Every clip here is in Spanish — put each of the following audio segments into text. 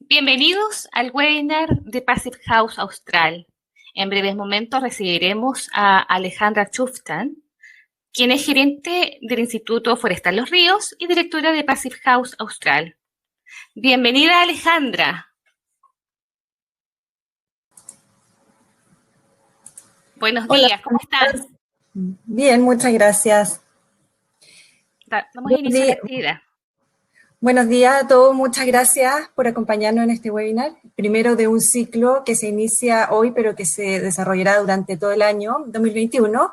Bienvenidos al webinar de Passive House Austral. En breves momentos recibiremos a Alejandra Chuftan, quien es gerente del Instituto Forestal Los Ríos y directora de Passive House Austral. Bienvenida, Alejandra. Buenos Hola, días, ¿cómo estás? Bien, muchas gracias. Damos inicio a la actividad. Buenos días a todos, muchas gracias por acompañarnos en este webinar. Primero de un ciclo que se inicia hoy, pero que se desarrollará durante todo el año 2021,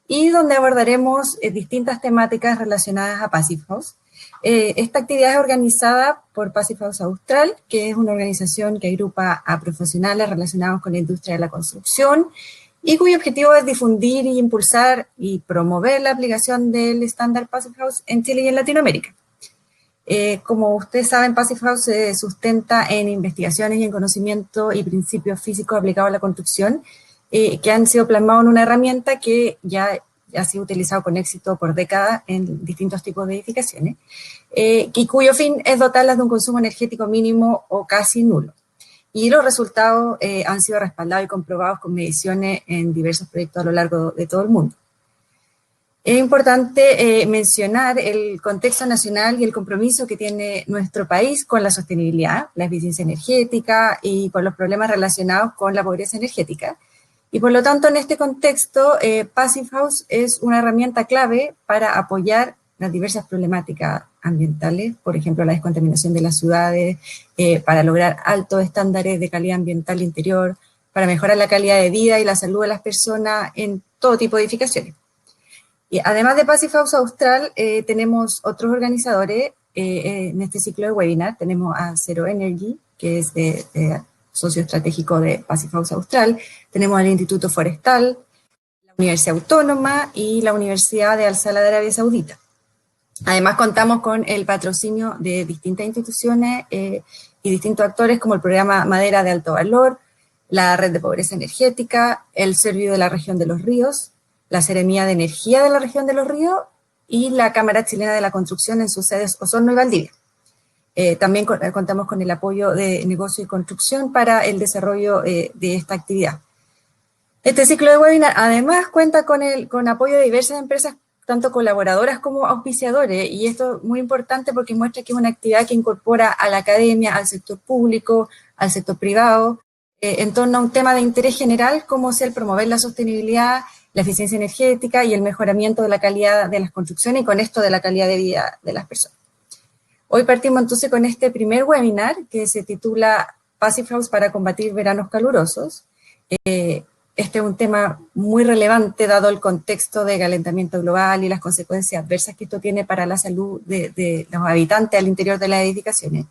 y donde abordaremos distintas temáticas relacionadas a Passive House. Esta actividad es organizada por Passive House Austral, que es una organización que agrupa a profesionales relacionados con la industria de la construcción y cuyo objetivo es difundir y impulsar y promover la aplicación del estándar Passive House en Chile y en Latinoamérica. Como ustedes saben, Passive House se sustenta en investigaciones y en conocimiento y principios físicos aplicados a la construcción, que han sido plasmados en una herramienta que ya ha sido utilizado con éxito por décadas en distintos tipos de edificaciones, y cuyo fin es dotarlas de un consumo energético mínimo o casi nulo. Y los resultados han sido respaldados y comprobados con mediciones en diversos proyectos a lo largo de todo el mundo. Es importante mencionar el contexto nacional y el compromiso que tiene nuestro país con la sostenibilidad, la eficiencia energética y con los problemas relacionados con la pobreza energética. Y por lo tanto, en este contexto, Passive House es una herramienta clave para apoyar las diversas problemáticas ambientales, por ejemplo, la descontaminación de las ciudades, para lograr altos estándares de calidad ambiental interior, para mejorar la calidad de vida y la salud de las personas en todo tipo de edificaciones. Y además de Passive House Austral, tenemos otros organizadores en este ciclo de webinar. Tenemos a Zero Energy, que es socio estratégico de Passive House Austral. Tenemos al Instituto Forestal, la Universidad Autónoma y la Universidad de Al-Sadd de Arabia Saudita. Además, contamos con el patrocinio de distintas instituciones y distintos actores, como el programa Madera de Alto Valor, la Red de Pobreza Energética, el Servio de la Región de los Ríos, la Seremía de Energía de la Región de los Ríos y la Cámara Chilena de la Construcción en sus sedes Osorno y Valdivia. También contamos con el apoyo de Negocio y Construcción para el desarrollo de esta actividad. Este ciclo de webinar además cuenta con apoyo de diversas empresas, tanto colaboradoras como auspiciadores, y esto es muy importante porque muestra que es una actividad que incorpora a la academia, al sector público, al sector privado, en torno a un tema de interés general como es el promover la sostenibilidad, la eficiencia energética y el mejoramiento de la calidad de las construcciones y con esto de la calidad de vida de las personas. Hoy partimos entonces con este primer webinar que se titula Passive House para combatir veranos calurosos. Este es un tema muy relevante dado el contexto de calentamiento global y las consecuencias adversas que esto tiene para la salud de los habitantes al interior de las edificaciones.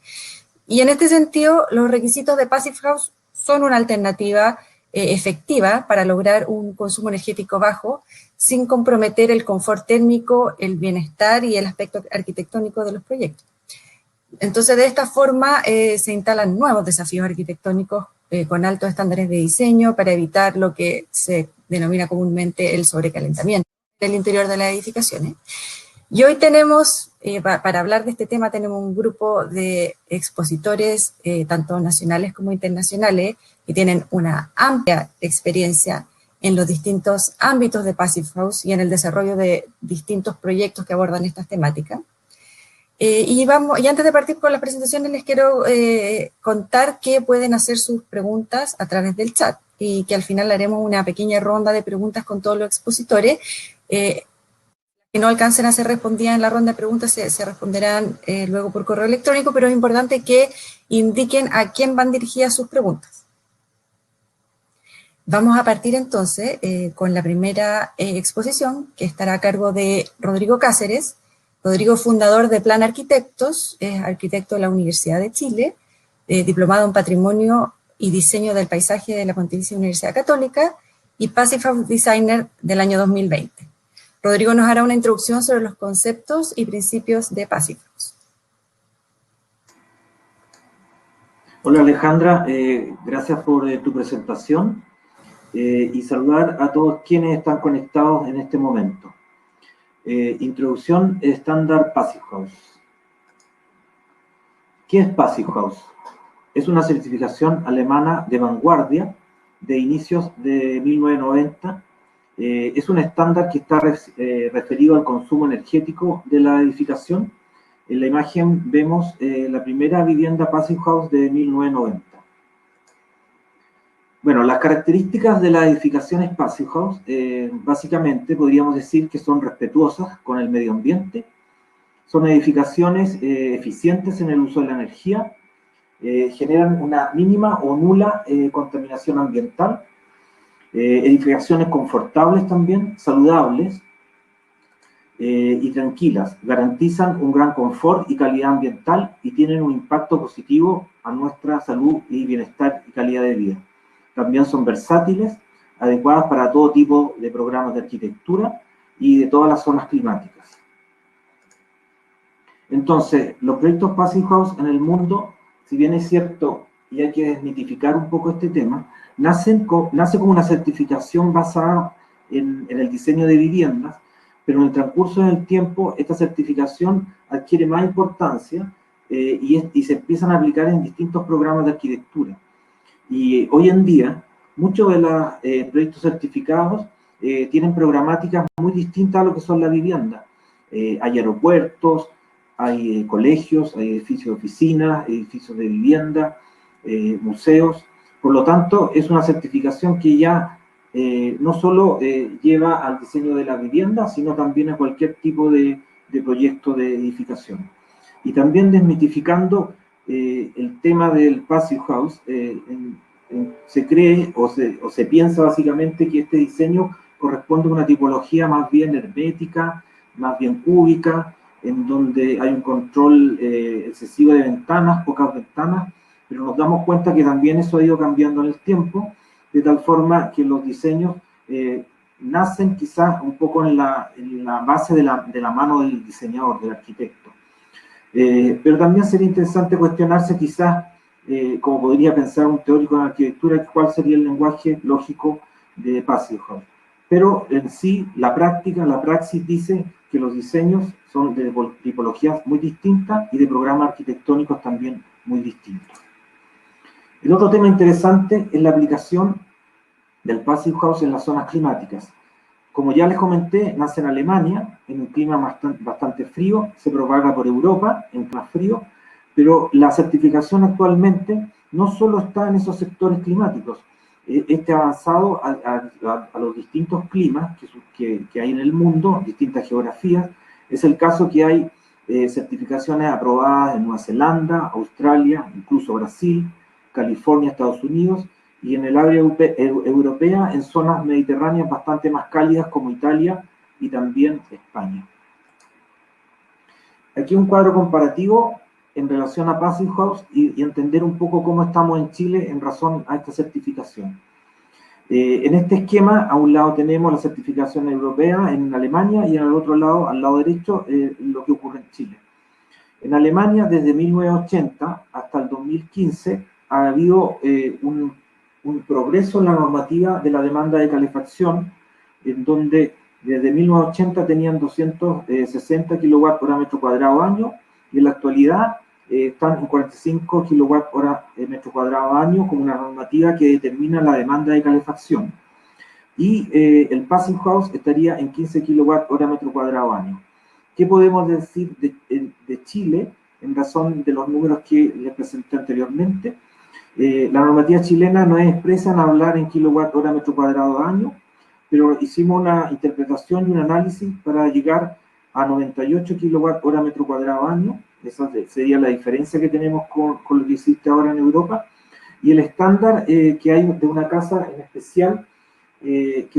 Y en este sentido, los requisitos de Passive House son una alternativa efectiva para lograr un consumo energético bajo sin comprometer el confort térmico, el bienestar y el aspecto arquitectónico de los proyectos. Entonces, de esta forma se instalan nuevos desafíos arquitectónicos con altos estándares de diseño para evitar lo que se denomina comúnmente el sobrecalentamiento del interior de las edificaciones. Y hoy tenemos, para hablar de este tema, tenemos un grupo de expositores, tanto nacionales como internacionales, que tienen una amplia experiencia en los distintos ámbitos de Passive House y en el desarrollo de distintos proyectos que abordan estas temáticas. Y antes de partir con las presentaciones, les quiero contar que pueden hacer sus preguntas a través del chat y que al final haremos una pequeña ronda de preguntas con todos los expositores. Que no alcancen a ser respondidas en la ronda de preguntas se responderán luego por correo electrónico, pero es importante que indiquen a quién van dirigidas sus preguntas. Vamos a partir entonces con la primera exposición, que estará a cargo de Rodrigo Cáceres. Rodrigo, fundador de Plan Arquitectos, es arquitecto de la Universidad de Chile, diplomado en Patrimonio y Diseño del Paisaje de la Pontificia Universidad Católica y Passive House Designer del año 2020. Rodrigo nos hará una introducción sobre los conceptos y principios de Passive House. Hola Alejandra, gracias por tu presentación y saludar a todos quienes están conectados en este momento. Introducción estándar Passive House. ¿Qué es Passive House? Es una certificación alemana de vanguardia de inicios de 1990. Es un estándar que está referido al consumo energético de la edificación. En la imagen vemos la primera vivienda Passive House de 1990. Bueno, las características de las edificaciones Passive House, básicamente podríamos decir que son respetuosas con el medio ambiente, son edificaciones eficientes en el uso de la energía, generan una mínima o nula contaminación ambiental, edificaciones confortables también, saludables y tranquilas, garantizan un gran confort y calidad ambiental y tienen un impacto positivo a nuestra salud y bienestar y calidad de vida. También son versátiles, adecuadas para todo tipo de programas de arquitectura y de todas las zonas climáticas. Entonces, los proyectos Passive House en el mundo, si bien es cierto, y hay que desmitificar un poco este tema, nace como una certificación basada en el diseño de viviendas, pero en el transcurso del tiempo esta certificación adquiere más importancia y se empiezan a aplicar en distintos programas de arquitectura. Y hoy en día, muchos de los proyectos certificados tienen programáticas muy distintas a lo que son la vivienda. Hay aeropuertos, hay colegios, hay edificios de oficinas, edificios de vivienda, museos. Por lo tanto, es una certificación que ya no solo lleva al diseño de la vivienda, sino también a cualquier tipo de proyecto de edificación. Y también desmitificando el tema del Passive House, se cree o se piensa básicamente que este diseño corresponde a una tipología más bien hermética, más bien cúbica, en donde hay un control excesivo de ventanas, pocas ventanas, pero nos damos cuenta que también eso ha ido cambiando en el tiempo, de tal forma que los diseños nacen quizás un poco en la base de la mano del diseñador, del arquitecto. Pero también sería interesante cuestionarse quizás, como podría pensar un teórico de arquitectura, cuál sería el lenguaje lógico de Passive House. Pero en sí, la praxis dice que los diseños son de tipologías muy distintas y de programas arquitectónicos también muy distintos. El otro tema interesante es la aplicación del Passive House en las zonas climáticas. Como ya les comenté, nace en Alemania, en un clima bastante frío, se propaga por Europa, en clima frío, pero la certificación actualmente no solo está en esos sectores climáticos, este avanzado a los distintos climas que hay en el mundo, distintas geografías. Es el caso que hay certificaciones aprobadas en Nueva Zelanda, Australia, incluso Brasil, California, Estados Unidos, y en el área europea en zonas mediterráneas bastante más cálidas como Italia y también España. Aquí un cuadro comparativo en relación a Passive House y entender un poco cómo estamos en Chile en razón a esta certificación. En este esquema, a un lado tenemos la certificación europea en Alemania y al otro lado, al lado derecho, lo que ocurre en Chile. En Alemania, desde 1980 hasta el 2015, ha habido un progreso en la normativa de la demanda de calefacción, en donde desde 1980 tenían 260 kW por metro cuadrado año, y en la actualidad están en 45 kW por metro cuadrado año como una normativa que determina la demanda de calefacción. Y el Passive House estaría en 15 kW por metro cuadrado año. ¿Qué podemos decir de Chile en razón de los números que les presenté anteriormente? La normativa chilena no es expresa en hablar en kilowatt hora metro cuadrado año, pero hicimos una interpretación y un análisis para llegar a 98 kilowatt hora metro cuadrado año. Esa sería la diferencia que tenemos con lo que existe ahora en Europa. Y el estándar que hay de una casa en especial que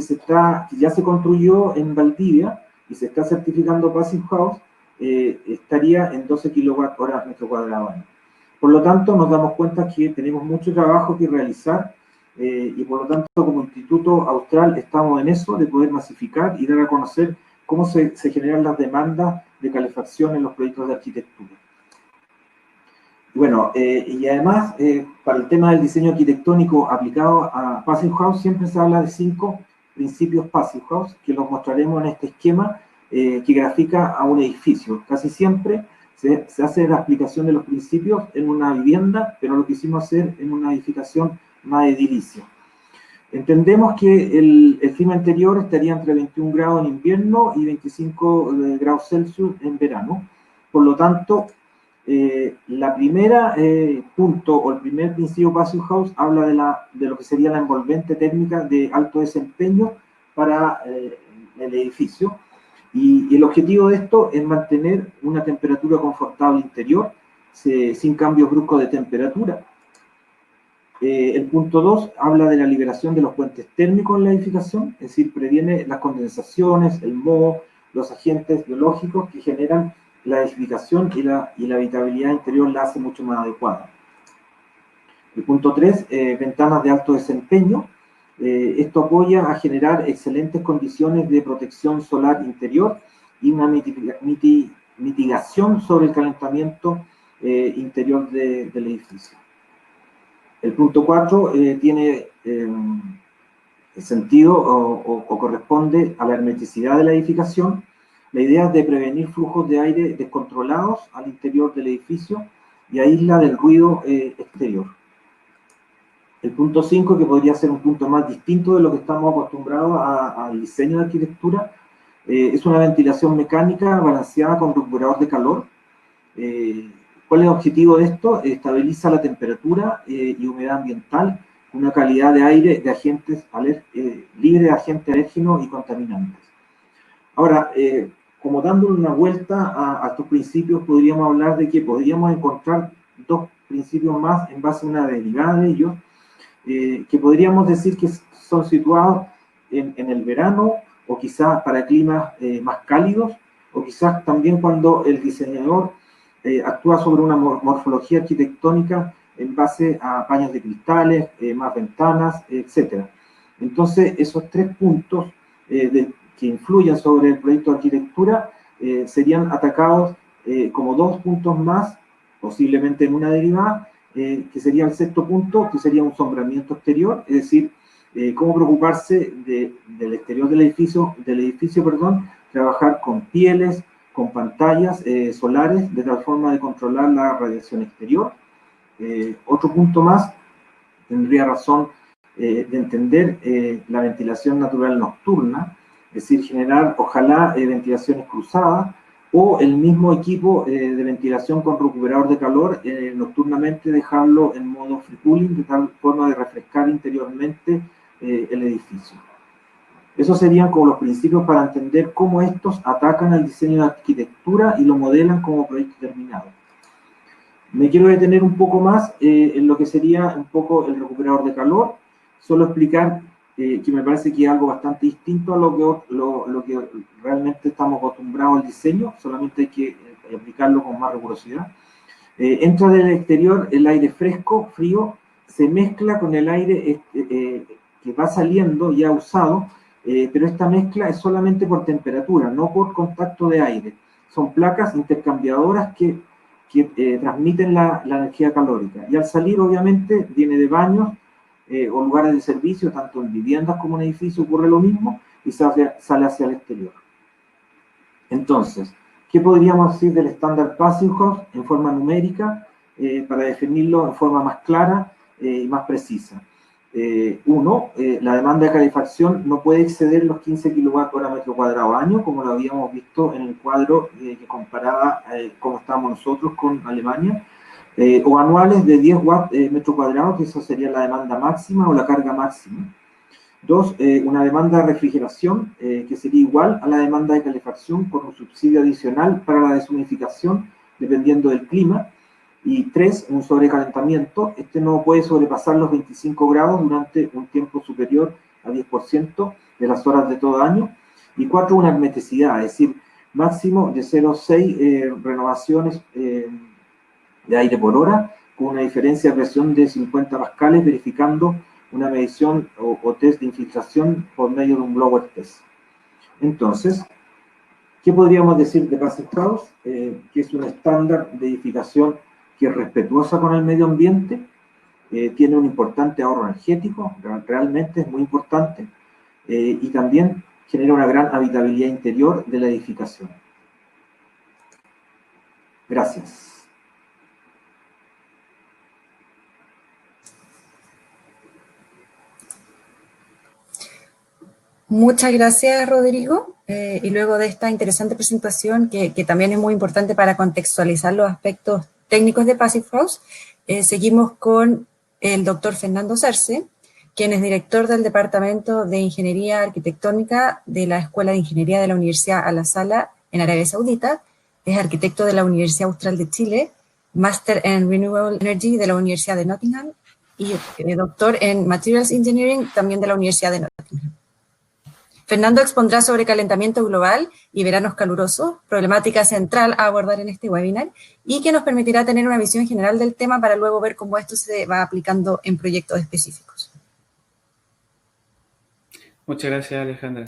ya se construyó en Valdivia y se está certificando Passive House, estaría en 12 kilowatt hora metro cuadrado año. Por lo tanto, nos damos cuenta que tenemos mucho trabajo que realizar y por lo tanto, como Instituto Austral, estamos en eso de poder masificar y dar a conocer cómo se generan las demandas de calefacción en los proyectos de arquitectura. Bueno, y además, para el tema del diseño arquitectónico aplicado a Passive House, siempre se habla de 5 principios Passive House, que los mostraremos en este esquema que grafica a un edificio. Casi siempre Se hace la aplicación de los principios en una vivienda, pero lo quisimos hacer en una edificación más edilicia. Entendemos que el clima interior estaría entre 21 grados en invierno y 25 grados Celsius en verano. Por lo tanto, la primera punto o el primer principio Passive House habla de lo que sería la envolvente térmica de alto desempeño para el edificio. Y el objetivo de esto es mantener una temperatura confortable interior sin cambios bruscos de temperatura. El punto 2 habla de la liberación de los puentes térmicos en la edificación, es decir, previene las condensaciones, el moho, los agentes biológicos que generan la edificación y la habitabilidad interior la hace mucho más adecuada. El punto 3, ventanas de alto desempeño. Esto apoya a generar excelentes condiciones de protección solar interior y una mitigación sobre el calentamiento interior del edificio. El punto 4 tiene sentido o corresponde a la hermeticidad de la edificación. La idea es de prevenir flujos de aire descontrolados al interior del edificio y aísla del ruido exterior. El punto 5, que podría ser un punto más distinto de lo que estamos acostumbrados al diseño de arquitectura, es una ventilación mecánica balanceada con recuperador de calor. ¿Cuál es el objetivo de esto? Estabiliza la temperatura y humedad ambiental, una calidad de aire de agentes libre de agentes alérgenos y contaminantes. Ahora, como dándole una vuelta a estos principios, podríamos hablar de que podríamos encontrar dos principios más en base a una derivada de ellos, que podríamos decir que son situados en el verano, o quizás para climas más cálidos, o quizás también cuando el diseñador actúa sobre una morfología arquitectónica en base a paños de cristales, más ventanas, etc. Entonces, esos tres puntos que influyen sobre el proyecto de arquitectura serían atacados como dos puntos más, posiblemente en una derivada, que sería el sexto punto, que sería un sombramiento exterior, es decir, cómo preocuparse del exterior del edificio, trabajar con pieles, con pantallas solares, de tal forma de controlar la radiación exterior. Otro punto más tendría razón de entender la ventilación natural nocturna, es decir, generar, ojalá, ventilaciones cruzadas, o el mismo equipo de ventilación con recuperador de calor, nocturnamente dejarlo en modo free cooling, de tal forma de refrescar interiormente el edificio. Esos serían como los principios para entender cómo estos atacan al diseño de arquitectura y lo modelan como proyecto terminado. Me quiero detener un poco más en lo que sería un poco el recuperador de calor, solo explicar que me parece que es algo bastante distinto a lo que realmente estamos acostumbrados al diseño, solamente hay que aplicarlo con más rigurosidad. Entra del exterior el aire fresco, frío, se mezcla con el aire que va saliendo ya usado, pero esta mezcla es solamente por temperatura, no por contacto de aire. Son placas intercambiadoras que transmiten la energía calórica. Y al salir, obviamente, viene de baños o lugares de servicio, tanto en viviendas como en edificios ocurre lo mismo, y sale hacia el exterior. Entonces, ¿qué podríamos decir del estándar Passive House en forma numérica para definirlo en forma más clara y más precisa? La demanda de calefacción no puede exceder los 15 kWh/m² año, como lo habíamos visto en el cuadro que comparaba cómo estábamos nosotros con Alemania, o anuales de 10 W/m², que eso sería la demanda máxima o la carga máxima. 2, una demanda de refrigeración, que sería igual a la demanda de calefacción con un subsidio adicional para la deshumidificación, dependiendo del clima. Y 3, un sobrecalentamiento. Este no puede sobrepasar los 25 grados durante un tiempo superior a 10% de las horas de todo año. Y 4, una hermeticidad, es decir, máximo de 0,6 renovaciones de aire por hora, con una diferencia de presión de 50 pascales, verificando una medición o test de infiltración por medio de un blower test. Entonces, ¿qué podríamos decir de Passive House? Que es un estándar de edificación que es respetuosa con el medio ambiente, tiene un importante ahorro energético, realmente es muy importante, y también genera una gran habitabilidad interior de la edificación. Gracias. Muchas gracias, Rodrigo. Y luego de esta interesante presentación, que también es muy importante para contextualizar los aspectos técnicos de Passive House, seguimos con el doctor Fernando Cerce, quien es director del Departamento de Ingeniería Arquitectónica de la Escuela de Ingeniería de la Universidad Al Azhar en Arabia Saudita, es arquitecto de la Universidad Austral de Chile, Máster en Renewable Energy de la Universidad de Nottingham y doctor en Materials Engineering también de la Universidad de Nottingham. Fernando expondrá sobre calentamiento global y veranos calurosos, problemática central a abordar en este webinar, y que nos permitirá tener una visión general del tema para luego ver cómo esto se va aplicando en proyectos específicos. Muchas gracias, Alejandra.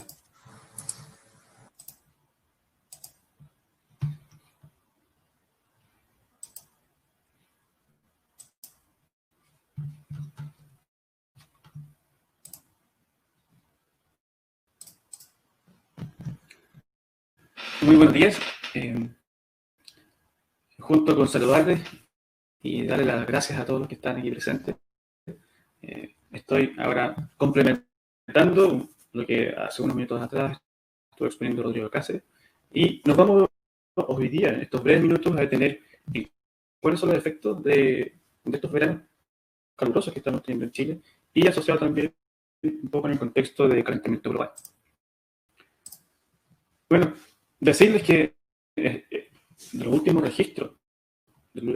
Muy buenos días. Junto con saludarles y darle las gracias a todos los que están aquí presentes, estoy ahora complementando lo que hace unos minutos atrás estuvo exponiendo Rodrigo Cáceres, y nos vamos hoy día, en estos breves minutos, a detener en cuáles son los efectos de estos veranos calurosos que estamos teniendo en Chile, y asociado también un poco en el contexto de calentamiento global. Bueno, decirles que de los últimos registros,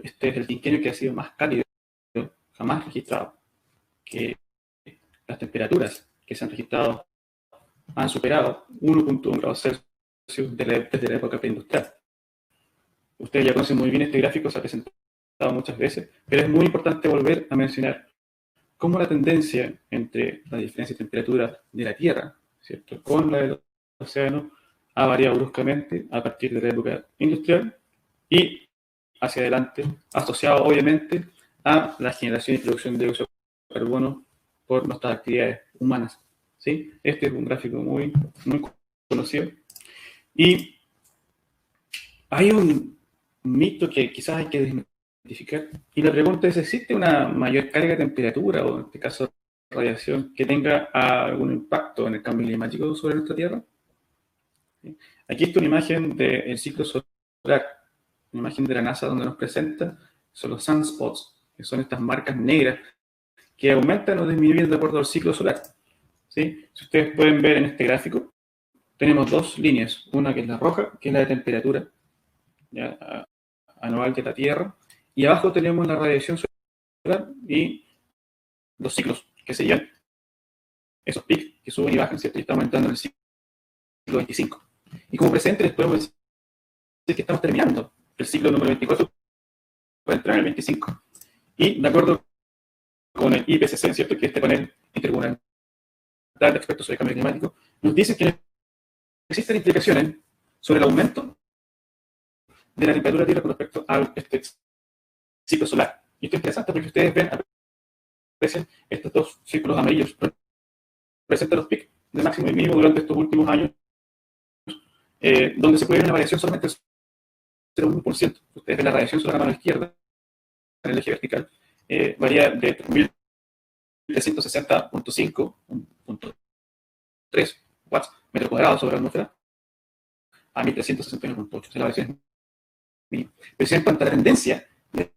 este es el quinquenio que ha sido más cálido jamás registrado, que las temperaturas que se han registrado han superado 1.1 grados Celsius desde la época preindustrial. Ustedes ya conocen muy bien este gráfico, se ha presentado muchas veces, pero es muy importante volver a mencionar cómo la tendencia entre la diferencia de temperatura de la Tierra, ¿cierto?, con la del océano ha variado bruscamente a partir de la época industrial y hacia adelante, asociado obviamente a la generación y producción de dióxido de carbono por nuestras actividades humanas, ¿sí? Este es un gráfico muy conocido. Y hay un mito que quizás hay que desmitificar, y la pregunta es: ¿existe una mayor carga de temperatura, o en este caso radiación, que tenga algún impacto en el cambio climático sobre nuestra Tierra? ¿Sí? Aquí está una imagen del ciclo solar, una imagen de la NASA donde nos presenta son los sunspots, que son estas marcas negras que aumentan o disminuyen de acuerdo al ciclo solar, ¿sí? Si ustedes pueden ver en este gráfico, tenemos dos líneas, una que es la roja, que es la de temperatura ya, anual de la Tierra, y abajo tenemos la radiación solar y los ciclos, que serían esos picos que suben y bajan, ¿cierto? Y está aumentando en el ciclo 25. Y como presente les podemos decir que estamos terminando el ciclo número 24 para entrar en el 25. Y de acuerdo con el IPCC, ¿cierto?, que este panel intergubernamental de expertos sobre el cambio climático, nos dice que existen implicaciones sobre el aumento de la temperatura de la Tierra con respecto a este ciclo solar. Y esto es interesante porque ustedes ven, aprecian estos dos círculos amarillos, presentan los picos de máximo y mínimo durante estos últimos años, donde se puede ver una variación solamente del 0,1%. Ustedes ven la radiación solar a mano izquierda, en el eje vertical, varía de 1360.5.3 watts metro cuadrado sobre la atmósfera a 1361.8. La variación es mínima. Pero en cuanto a la tendencia de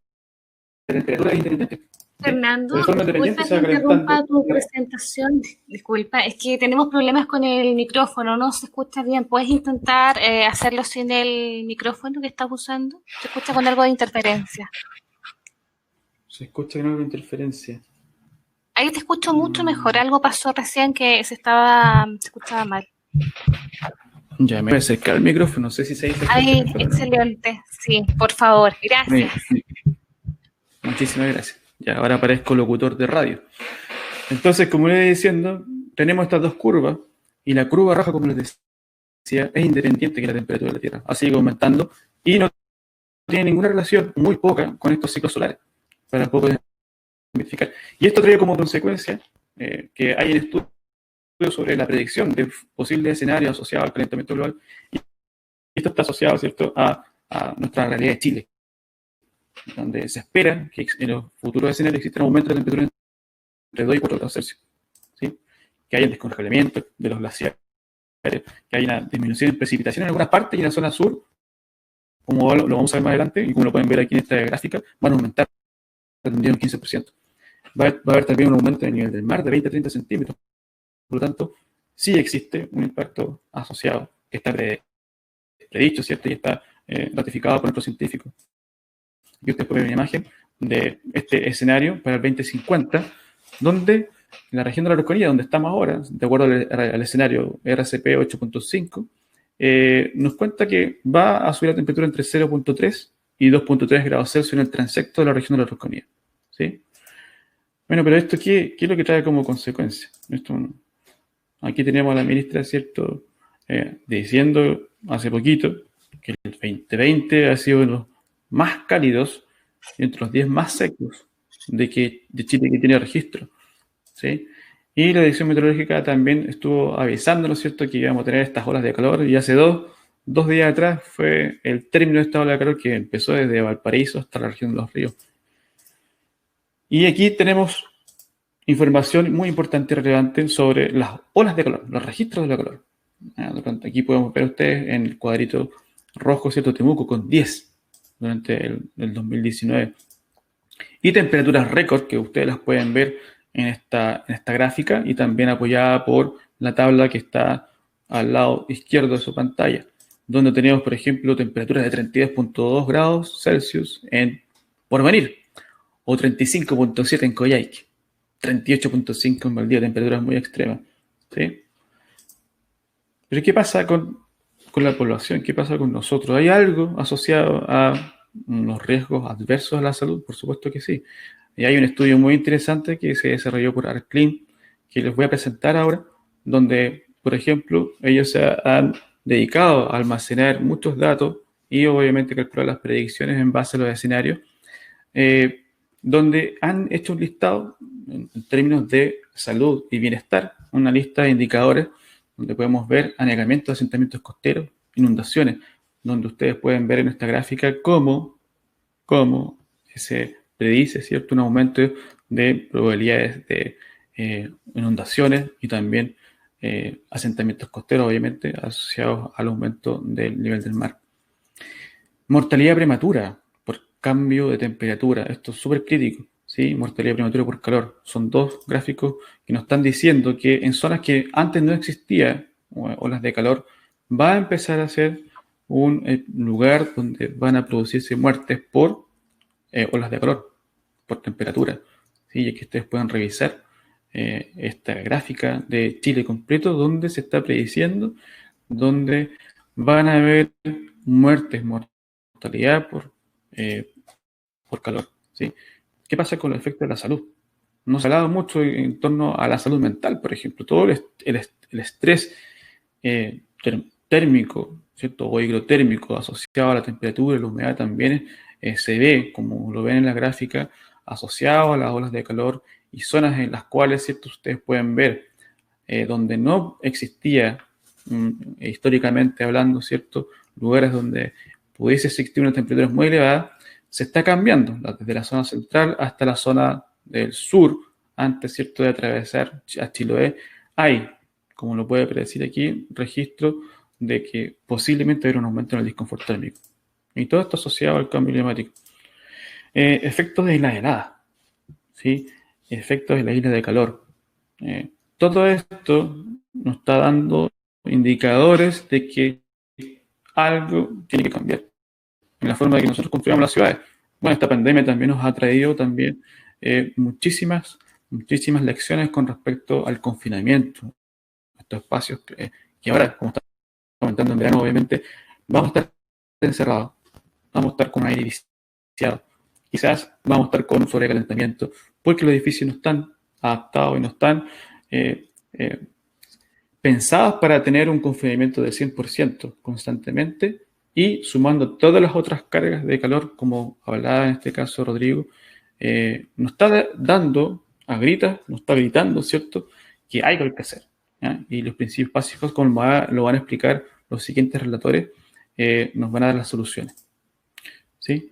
temperatura intermitente, Fernando, de forma independiente se va interrumpa calentando. tu presentación. Disculpa, es que tenemos problemas con el micrófono, no se escucha bien. ¿Puedes intentar hacerlo sin el micrófono que estás usando? Se escucha con algo de interferencia. Se escucha con algo de interferencia. Ahí te escucho mucho mejor. Algo pasó recién que se escuchaba mal. Ya, me voy a acercar al micrófono, no sé si se dice. Ay, excelente. Sí, por favor. Gracias. Sí. Muchísimas gracias. Ya, ahora aparezco locutor de radio. Entonces, como les iba diciendo, tenemos estas dos curvas, y la curva roja, como les decía, es independiente que la temperatura de la Tierra. Así que aumentando, y no tiene ninguna relación, muy poca, con estos ciclos solares, para poder identificar. Y esto trae como consecuencia que hay en estudios sobre la predicción de posibles escenarios asociados al calentamiento global, y esto está asociado, ¿cierto?, a nuestra realidad de Chile. donde se espera que en los futuros escenarios exista un aumento de temperatura entre 2 y 4 grados Celsius, ¿sí? Que haya descongelamiento de los glaciares, que haya una disminución en precipitación en algunas partes y en la zona sur, como lo vamos a ver más adelante, y como lo pueden ver aquí en esta gráfica, van a aumentar un 15%. Va a haber también un aumento del nivel del mar de 20 a 30 centímetros. Por lo tanto, sí existe un impacto asociado que está predicho, ¿cierto? Y está ratificado por nuestros científicos. Aquí ustedes pueden ver una imagen de este escenario para el 2050, donde en la región de la Araucanía, donde estamos ahora, de acuerdo al escenario RCP 8.5, nos cuenta que va a subir la temperatura entre 0.3 y 2.3 grados Celsius en el transecto de la región de la Araucanía, ¿sí? Bueno, pero esto, ¿qué es lo que trae como consecuencia? Aquí tenemos a la ministra, ¿cierto?, diciendo hace poquito que el 2020 ha sido uno de los más cálidos y entre los 10 más secos de Chile que tiene registro, ¿sí? Y la Dirección Meteorológica también estuvo avisándonos, ¿cierto?, que íbamos a tener estas olas de calor, y hace dos días atrás fue el término de esta ola de calor que empezó desde Valparaíso hasta la región de Los Ríos. Y aquí tenemos información muy importante y relevante sobre las olas de calor, los registros de la calor. Aquí podemos ver ustedes en el cuadrito rojo, ¿cierto?, Temuco con 10 durante el 2019. Y temperaturas récord que ustedes las pueden ver en esta gráfica, y también apoyada por la tabla que está al lado izquierdo de su pantalla, donde tenemos, por ejemplo, temperaturas de 32.2 grados Celsius en Porvenir, o 35.7 en Coyhaique, 38.5 en Valdivia, temperaturas muy extremas, ¿sí? Pero ¿qué pasa con la población? ¿Qué pasa con nosotros? ¿Hay algo asociado a los riesgos adversos a la salud? Por supuesto que sí. Y hay un estudio muy interesante que se desarrolló por ARCLIN, que les voy a presentar ahora, donde, por ejemplo, ellos se han dedicado a almacenar muchos datos y obviamente calcular las predicciones en base a los escenarios, donde han hecho un listado en términos de salud y bienestar, una lista de indicadores donde podemos ver anegamientos de asentamientos costeros, inundaciones, donde ustedes pueden ver en esta gráfica cómo se predice, ¿cierto?, un aumento de probabilidades de inundaciones y también asentamientos costeros, obviamente, asociados al aumento del nivel del mar. Mortalidad prematura por cambio de temperatura. Esto es súper crítico, ¿sí? Mortalidad prematura por calor. Son dos gráficos que nos están diciendo que en zonas que antes no existía olas de calor, va a empezar a ser un lugar donde van a producirse muertes por olas de calor, por temperatura, ¿sí? Y aquí ustedes pueden revisar esta gráfica de Chile completo, donde se está prediciendo, donde van a haber muertes, mortalidad por calor, ¿sí? ¿Qué pasa con los efectos de la salud? No se ha hablado mucho en torno a la salud mental, por ejemplo. Todo el estrés térmico, ¿cierto?, o higrotérmico asociado a la temperatura y la humedad también se ve, como lo ven en la gráfica, asociado a las olas de calor, y zonas en las cuales, ¿cierto?, ustedes pueden ver donde no existía históricamente hablando, ¿cierto?, lugares donde pudiese existir una temperatura muy elevada, se está cambiando desde la zona central hasta la zona del sur, antes, ¿cierto?, de atravesar a Chiloé. Hay, como lo puede predecir aquí, registro de que posiblemente habrá un aumento en el disconfort térmico. Y todo esto asociado al cambio climático. Efectos de islas heladas, ¿sí? Efectos de la isla de calor. Todo esto nos está dando indicadores de que algo tiene que cambiar en la forma de que nosotros construyamos las ciudades. Bueno, esta pandemia también nos ha traído también muchísimas lecciones con respecto al confinamiento. Estos espacios que ahora, como estamos comentando en verano, obviamente, vamos a estar encerrados, vamos a estar con aire viciado, quizás vamos a estar con un sobrecalentamiento, porque los edificios no están adaptados y no están pensados para tener un confinamiento del 100% constantemente, y sumando todas las otras cargas de calor, como hablaba en este caso Rodrigo, nos está dando a gritas, nos está gritando, ¿cierto?, que hay algo que hacer, ¿ya? Y los principios básicos, como lo van a explicar los siguientes relatores, nos van a dar las soluciones, ¿sí?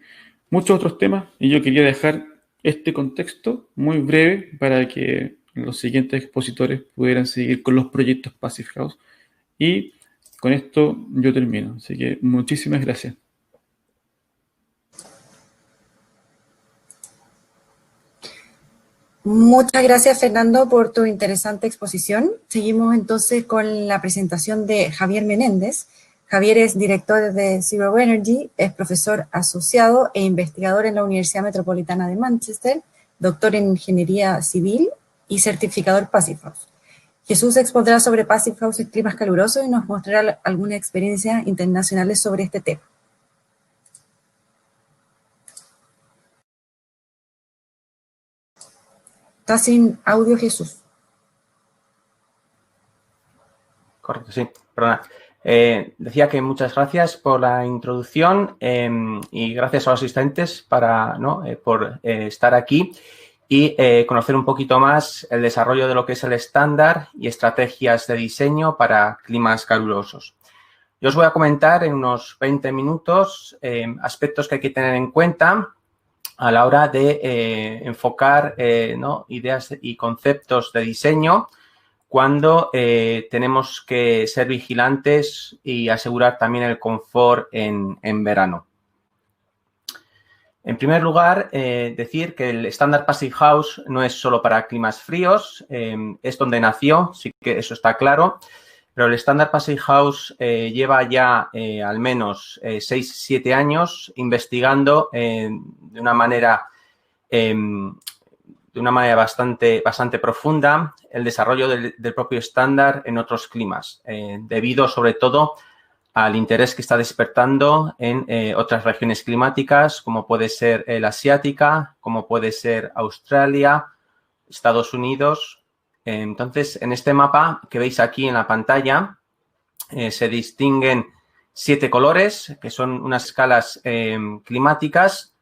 muchos otros temas y yo quería dejar este contexto muy breve para que los siguientes expositores pudieran seguir con los proyectos Passive House. Y con esto yo termino. Así que muchísimas gracias. Muchas gracias, Fernando, por tu interesante exposición. Seguimos entonces con la presentación de Javier Menéndez. Javier es director de Zero Energy, es profesor asociado e investigador en la Universidad Metropolitana de Manchester, doctor en Ingeniería Civil y certificador Passive House. Jesús expondrá sobre Passive House en climas calurosos y nos mostrará algunas experiencias internacionales sobre este tema. Está sin audio, Jesús. Correcto, sí, perdona. Decía que muchas gracias por la introducción y gracias a los asistentes por estar aquí y conocer un poquito más el desarrollo de lo que es el estándar y estrategias de diseño para climas calurosos. Yo os voy a comentar en unos 20 minutos aspectos que hay que tener en cuenta a la hora de enfocar ideas y conceptos de diseño cuando tenemos que ser vigilantes y asegurar también el confort en verano. En primer lugar, decir que el estándar Passive House no es solo para climas fríos, es donde nació, sí que eso está claro, pero el estándar Passive House lleva ya al menos 6-7 años investigando de una manera bastante profunda el desarrollo del propio estándar en otros climas, debido sobre todo al interés que está despertando en otras regiones climáticas, como puede ser la asiática, como puede ser Australia, Estados Unidos. Entonces, en este mapa que veis aquí en la pantalla, se distinguen 7 colores, que son unas escalas climáticas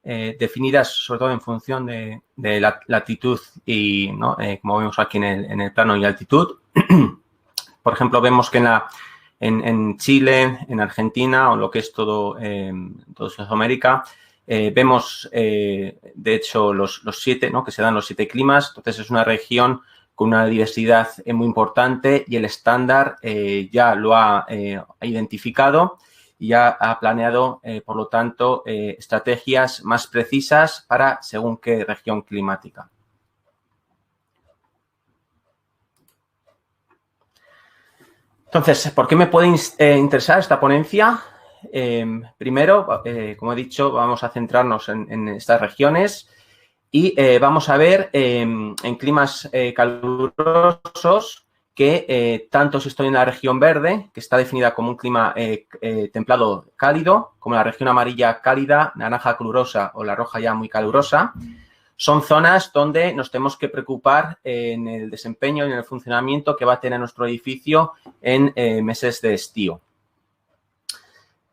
definidas sobre todo en función de la latitud y, como vemos aquí en el plano y altitud. Por ejemplo, vemos que en Chile, en Argentina o lo que es todo Sudamérica, vemos, de hecho, los 7, que se dan los 7 climas. Entonces, es una región con una diversidad muy importante y el estándar ya lo ha identificado y ya ha planeado, por lo tanto, estrategias más precisas para según qué región climática. Entonces, ¿por qué me puede interesar esta ponencia? Primero, como he dicho, vamos a centrarnos en estas regiones y vamos a ver en climas calurosos que tanto si estoy en la región verde, que está definida como un clima templado cálido, como la región amarilla cálida, naranja calurosa o la roja ya muy calurosa, son zonas donde nos tenemos que preocupar en el desempeño y en el funcionamiento que va a tener nuestro edificio en meses de estío.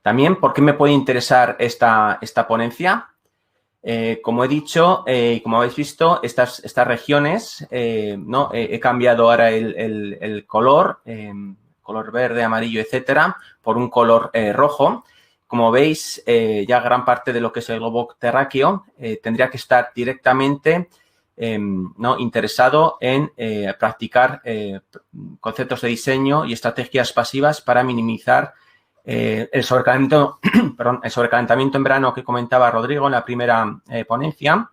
También, ¿por qué me puede interesar esta ponencia? Como he dicho y como habéis visto, estas regiones, he cambiado ahora el color, color verde, amarillo, etcétera, por un color rojo. Como veis, ya gran parte de lo que es el globo terráqueo tendría que estar directamente interesado en practicar conceptos de diseño y estrategias pasivas para minimizar el sobrecalentamiento en verano que comentaba Rodrigo en la primera ponencia.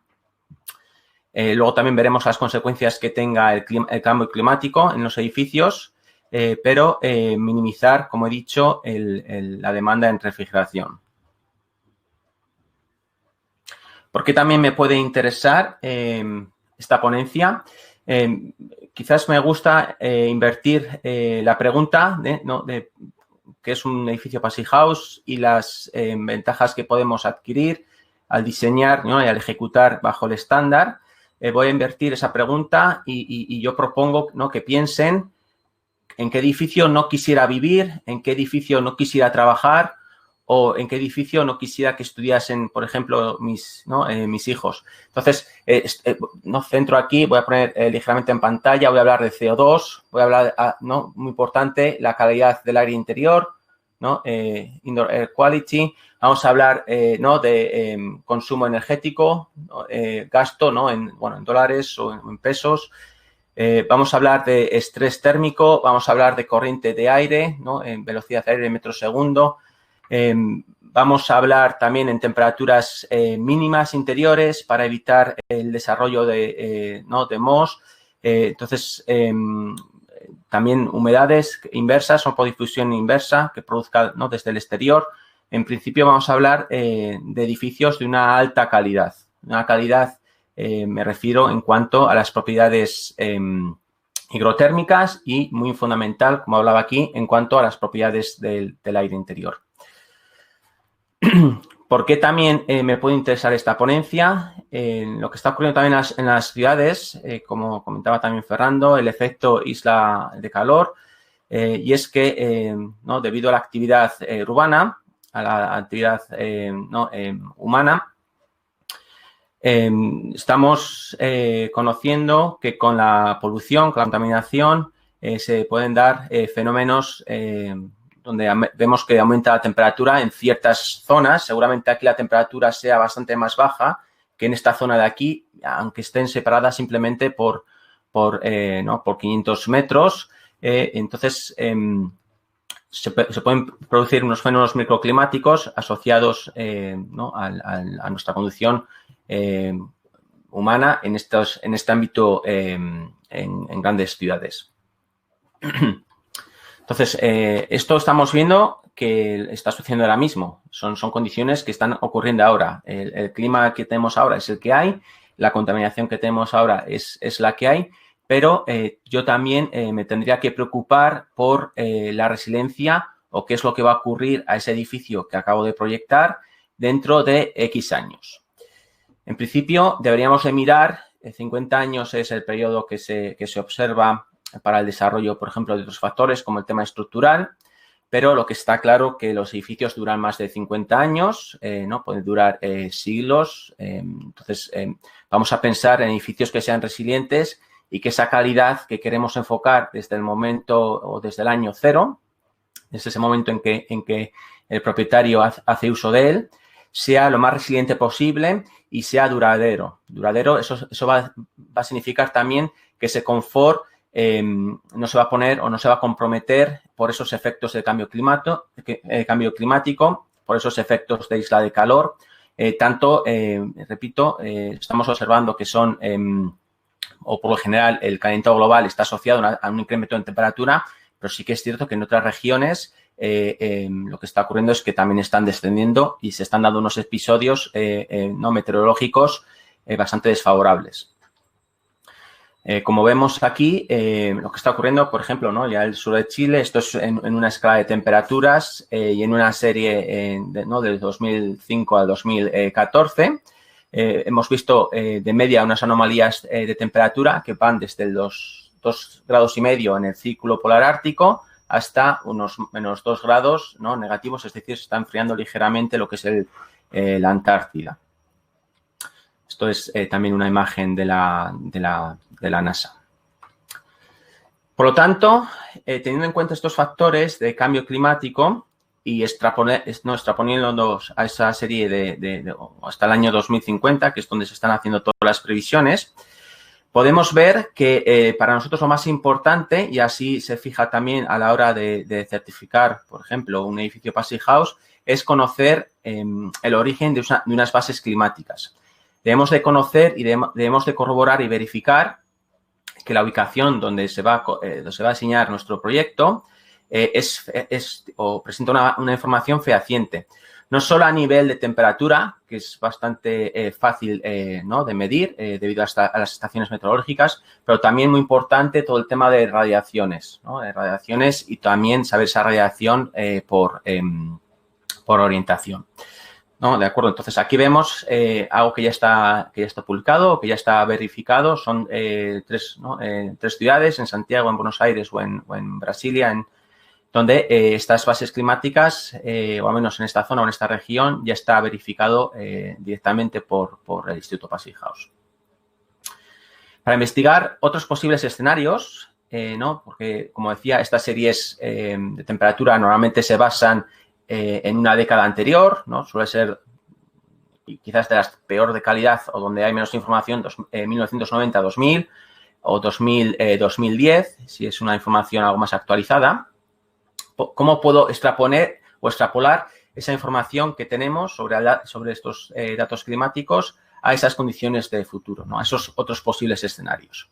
Luego también veremos las consecuencias que tenga el cambio climático en los edificios, pero minimizar, como he dicho, la demanda en refrigeración. ¿Por qué también me puede interesar esta ponencia? Quizás me gusta invertir la pregunta de qué es un edificio Passive House y las ventajas que podemos adquirir al diseñar y al ejecutar bajo el estándar. Voy a invertir esa pregunta y yo propongo que piensen en qué edificio no quisiera vivir, en qué edificio no quisiera trabajar o en qué edificio no quisiera que estudiasen, por ejemplo, mis hijos. Entonces, centro aquí, voy a poner ligeramente en pantalla, voy a hablar de CO2, voy a hablar, muy importante, la calidad del aire interior, ¿no? Indoor Air Quality. Vamos a hablar, ¿no? de consumo energético, gasto, ¿no? en dólares o en pesos. Vamos a hablar de estrés térmico, vamos a hablar de corriente de aire, ¿no? En velocidad de aire en metros segundo. Vamos a hablar también en temperaturas mínimas interiores para evitar el desarrollo de MOS. Entonces, también humedades inversas o por difusión inversa que produzca, ¿no? desde el exterior. En principio vamos a hablar de edificios de una alta calidad. Una calidad, me refiero en cuanto a las propiedades higrotérmicas y muy fundamental, como hablaba aquí, en cuanto a las propiedades del aire interior. ¿Por qué también me puede interesar esta ponencia? Lo que está ocurriendo también en las ciudades, como comentaba también Fernando, el efecto isla de calor, y es que ¿no? debido a la actividad urbana, a la actividad humana, estamos conociendo que con la polución, con la contaminación, se pueden dar fenómenos donde vemos que aumenta la temperatura en ciertas zonas. Seguramente aquí la temperatura sea bastante más baja que en esta zona de aquí, aunque estén separadas simplemente por 500 metros. Entonces, se pueden producir unos fenómenos microclimáticos asociados a nuestra conducción humana en este ámbito en grandes ciudades. Entonces, esto estamos viendo que está sucediendo ahora mismo. Son condiciones que están ocurriendo ahora. El clima que tenemos ahora es el que hay, la contaminación que tenemos ahora es la que hay, pero yo también me tendría que preocupar por la resiliencia o qué es lo que va a ocurrir a ese edificio que acabo de proyectar dentro de X años. En principio, deberíamos de mirar, 50 años es el periodo que se observa para el desarrollo, por ejemplo, de otros factores como el tema estructural, pero lo que está claro que los edificios duran más de 50 años, ¿no? Pueden durar siglos. Entonces, vamos a pensar en edificios que sean resilientes y que esa calidad que queremos enfocar desde el momento o desde el año cero, desde ese momento en que el propietario hace uso de él, sea lo más resiliente posible y sea duradero. Duradero, eso va a significar también que ese confort no se va a poner o no se va a comprometer por esos efectos de cambio climático, por esos efectos de isla de calor. Repito, estamos observando que son, o por lo general, el calentamiento global está asociado a un incremento en temperatura, pero sí que es cierto que en otras regiones lo que está ocurriendo es que también están descendiendo y se están dando unos episodios no meteorológicos bastante desfavorables. Como vemos aquí, lo que está ocurriendo, por ejemplo, ¿no? Ya el sur de Chile, esto es en una escala de temperaturas y en una serie del 2005 al 2014. Hemos visto de media unas anomalías de temperatura que van desde los 2,5 grados en el círculo polar ártico hasta unos menos 2 grados, ¿no? negativos, es decir, se está enfriando ligeramente lo que es la Antártida. Esto es también una imagen de la NASA. Por lo tanto, teniendo en cuenta estos factores de cambio climático y extraponiéndonos a esa serie hasta el año 2050, que es donde se están haciendo todas las previsiones, podemos ver que para nosotros lo más importante, y así se fija también a la hora de certificar, por ejemplo, un edificio Passive House, es conocer el origen de unas bases climáticas. Debemos de conocer y debemos de corroborar y verificar que la ubicación donde se va a diseñar nuestro proyecto presenta una información fehaciente. No solo a nivel de temperatura, que es bastante fácil de medir debido a las estaciones meteorológicas, pero también muy importante todo el tema de radiaciones, ¿no? De radiaciones y también saber esa radiación por orientación. ¿No? De acuerdo, entonces aquí vemos algo que ya está publicado, que ya está verificado. Son tres ciudades, en Santiago, en Buenos Aires o en Brasilia, donde estas bases climáticas, o al menos en esta zona o en esta región, ya está verificado directamente por el Instituto Passive House. Para investigar otros posibles escenarios, porque, como decía, estas series de temperatura normalmente se basan en una década anterior, ¿no? Suele ser quizás de las peor de calidad o donde hay menos información, 1990-2000 o 2000-2010, si es una información algo más actualizada. ¿Cómo puedo extrapolar esa información que tenemos sobre estos datos climáticos a esas condiciones de futuro, ¿no? A esos otros posibles escenarios?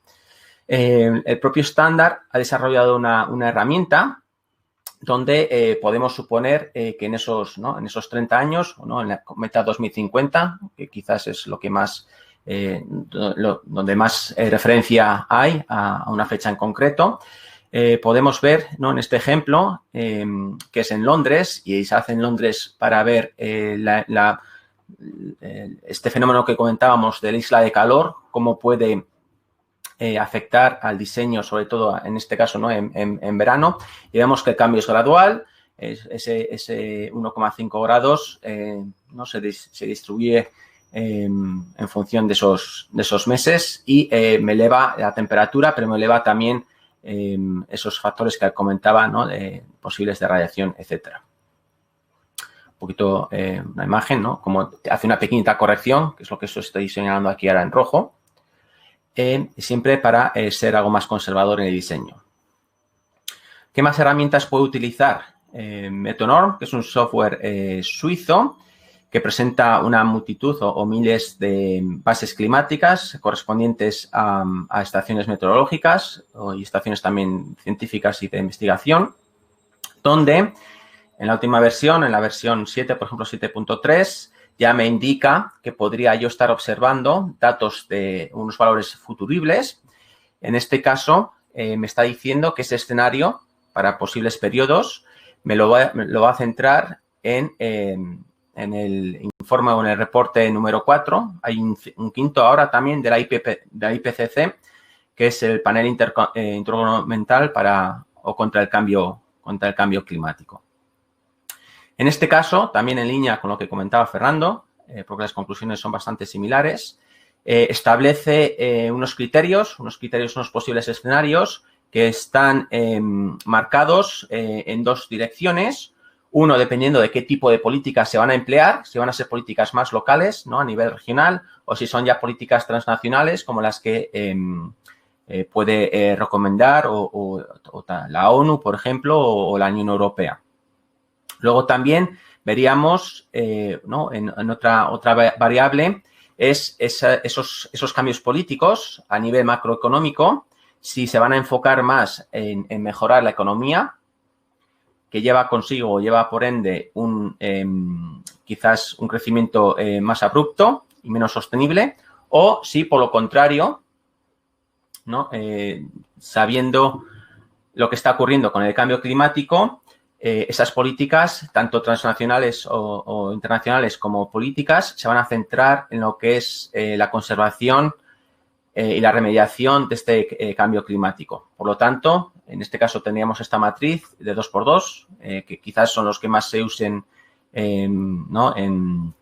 El propio estándar ha desarrollado una herramienta donde podemos suponer que en esos 30 años, ¿no? En la meta 2050, que quizás es lo que más, donde más referencia hay a una fecha en concreto, podemos ver, ¿no? En este ejemplo, que es en Londres, y se hace en Londres para ver este fenómeno que comentábamos de la isla de calor, cómo puede afectar al diseño, sobre todo en este caso, ¿no? en verano, y vemos que el cambio es gradual, ese 1,5 grados ¿no? se distribuye en función de esos meses y me eleva la temperatura, pero me eleva también esos factores que comentaba, ¿no? Posibles de radiación, etcétera. Un poquito una imagen, ¿no? Como hace una pequeñita corrección, que es lo que estoy señalando aquí ahora en rojo, siempre para ser algo más conservador en el diseño. ¿Qué más herramientas puedo utilizar? Metonorm, que es un software suizo que presenta una multitud o miles de bases climáticas correspondientes a estaciones meteorológicas y estaciones también científicas y de investigación, donde en la última versión, en la versión 7, por ejemplo 7.3, ya me indica que podría yo estar observando datos de unos valores futuribles. En este caso, me está diciendo que ese escenario para posibles periodos me lo va a centrar en el informe o en el reporte número 4. Hay un quinto ahora también de la IPCC, que es el panel intergubernamental contra el cambio climático. En este caso, también en línea con lo que comentaba Fernando, porque las conclusiones son bastante similares, establece unos posibles escenarios que están marcados en dos direcciones. Uno, dependiendo de qué tipo de políticas se van a emplear, si van a ser políticas más locales, ¿no? A nivel regional, o si son ya políticas transnacionales como las que puede recomendar o la ONU, por ejemplo, o la Unión Europea. Luego también veríamos, ¿no? en otra variable, es esos cambios políticos a nivel macroeconómico, si se van a enfocar más en mejorar la economía, que lleva consigo o lleva por ende quizás un crecimiento más abrupto y menos sostenible, o si por lo contrario, ¿no? Sabiendo lo que está ocurriendo con el cambio climático, esas políticas, tanto transnacionales o internacionales como políticas, se van a centrar en lo que es la conservación y la remediación de este cambio climático. Por lo tanto, en este caso tendríamos esta matriz de 2×2, que quizás son los que más se usen, ¿no? en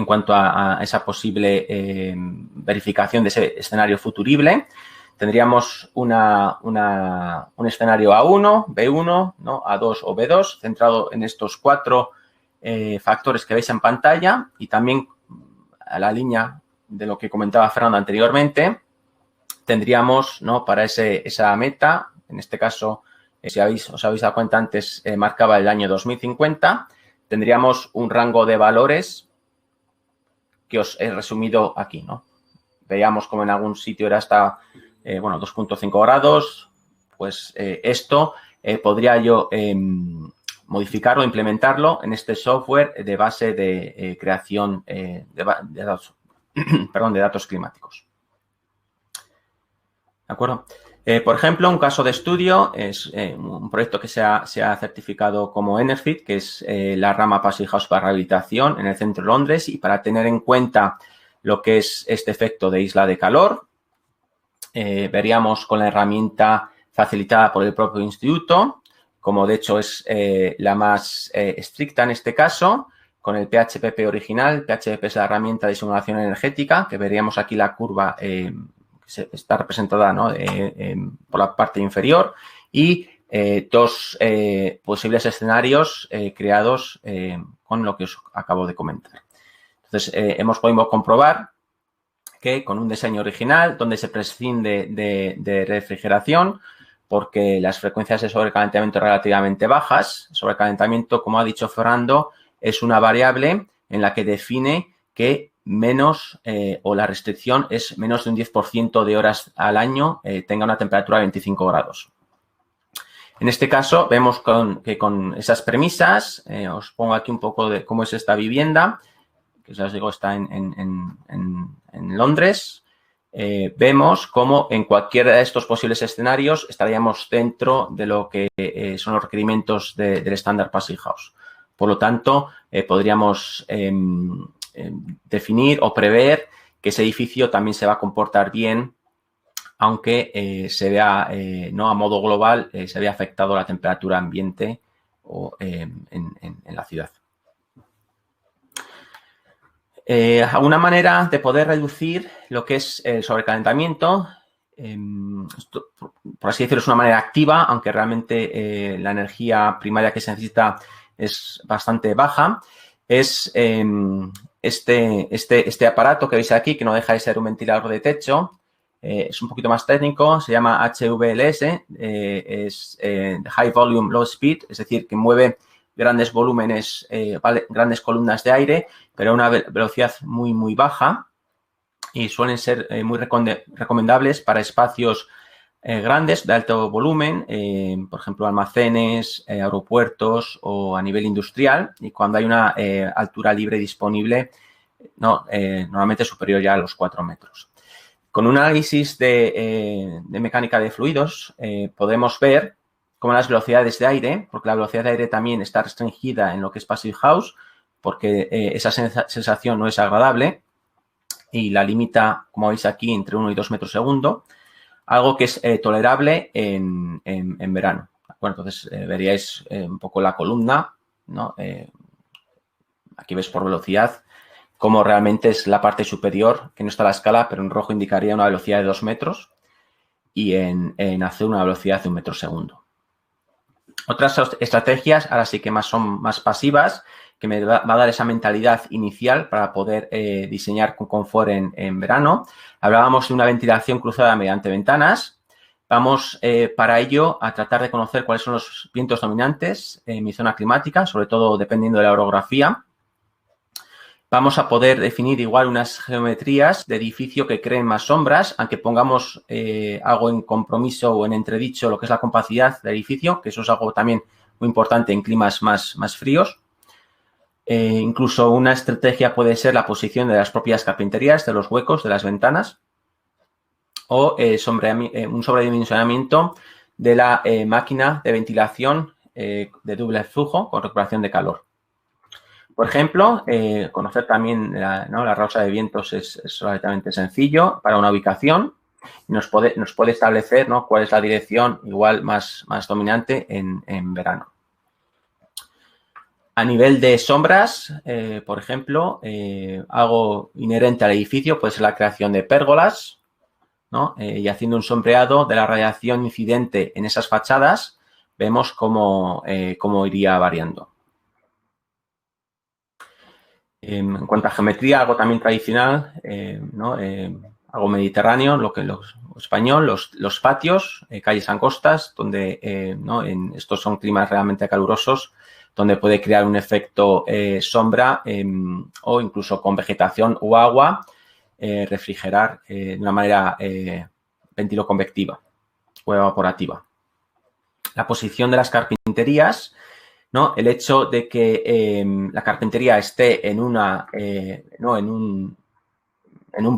cuanto a esa posible verificación de ese escenario futurible. Tendríamos un escenario A1, B1, ¿no? A2 o B2, centrado en estos 4 factores que veis en pantalla, y también a la línea de lo que comentaba Fernando anteriormente, tendríamos, ¿no? Para esa meta, en este caso, si os habéis dado cuenta antes, marcaba el año 2050, tendríamos un rango de valores que os he resumido aquí, ¿no? Veíamos como en algún sitio era hasta 2,5 grados, pues esto podría yo modificarlo, implementarlo en este software de base de creación de datos climáticos. ¿De acuerdo? Por ejemplo, un caso de estudio es un proyecto que se ha certificado como EnerFit, que es la rama Passive House para rehabilitación en el centro de Londres, y para tener en cuenta lo que es este efecto de isla de calor, veríamos con la herramienta facilitada por el propio instituto, como de hecho es la más estricta en este caso, con el PHPP original. PHPP es la herramienta de simulación energética, que veríamos aquí la curva está representada, ¿no? Por la parte inferior, y dos posibles escenarios creados con lo que os acabo de comentar. Entonces, hemos podido comprobar que con un diseño original, donde se prescinde de refrigeración, porque las frecuencias de sobrecalentamiento son relativamente bajas. Sobrecalentamiento, como ha dicho Fernando, es una variable en la que define que menos o la restricción es menos de un 10% de horas al año tenga una temperatura de 25 grados. En este caso, vemos que con esas premisas, os pongo aquí un poco de cómo es esta vivienda, que ya os digo está en Londres. Vemos cómo en cualquiera de estos posibles escenarios estaríamos dentro de lo que son los requerimientos del estándar Passive House. Por lo tanto, podríamos definir o prever que ese edificio también se va a comportar bien, aunque se vea, no a modo global, se vea afectado la temperatura ambiente o, en la ciudad. Una manera de poder reducir lo que es el sobrecalentamiento, esto, por así decirlo, es una manera activa, aunque realmente la energía primaria que se necesita es bastante baja, es este aparato que veis aquí, que no deja de ser un ventilador de techo. Es un poquito más técnico, se llama HVLS, es High Volume Low Speed, es decir, que mueve grandes volúmenes, grandes columnas de aire, pero a una velocidad muy, muy baja, y suelen ser muy recomendables para espacios grandes de alto volumen, por ejemplo, almacenes, aeropuertos o a nivel industrial, y cuando hay una altura libre disponible, normalmente superior ya a los 4 metros. Con un análisis de mecánica de fluidos podemos ver cómo las velocidades de aire, porque la velocidad de aire también está restringida en lo que es Passive House, porque esa sensación no es agradable y la limita, como veis aquí, entre 1 y 2 metros segundo, algo que es tolerable en verano. Bueno, entonces veríais un poco la columna, ¿no? Aquí ves por velocidad cómo realmente es la parte superior, que no está a la escala, pero en rojo indicaría una velocidad de 2 metros y en azul una velocidad de 1 metro segundo. Otras estrategias, ahora sí que son más pasivas, que me va a dar esa mentalidad inicial para poder diseñar con confort en verano. Hablábamos de una ventilación cruzada mediante ventanas. Vamos para ello a tratar de conocer cuáles son los vientos dominantes en mi zona climática, sobre todo dependiendo de la orografía. Vamos a poder definir igual unas geometrías de edificio que creen más sombras, aunque pongamos algo en compromiso o en entredicho lo que es la compacidad del edificio, que eso es algo también muy importante en climas más fríos. Incluso una estrategia puede ser la posición de las propias carpinterías, de los huecos, de las ventanas, o un sobredimensionamiento de la máquina de ventilación de doble flujo con recuperación de calor. Por ejemplo, conocer también la rosa de vientos es relativamente sencillo para una ubicación. Nos puede establecer, ¿no?, cuál es la dirección igual más dominante en verano. A nivel de sombras, por ejemplo, algo inherente al edificio puede ser la creación de pérgolas, ¿no? Y haciendo un sombreado de la radiación incidente en esas fachadas, vemos cómo iría variando. En cuanto a geometría, algo también tradicional, ¿no? Algo mediterráneo, lo español, los patios, calles angostas, donde ¿no?, estos son climas realmente calurosos, donde puede crear un efecto sombra o incluso con vegetación o agua, refrigerar de una manera ventiloconvectiva o evaporativa. La posición de las carpinterías, ¿no? El hecho de que la carpintería esté en un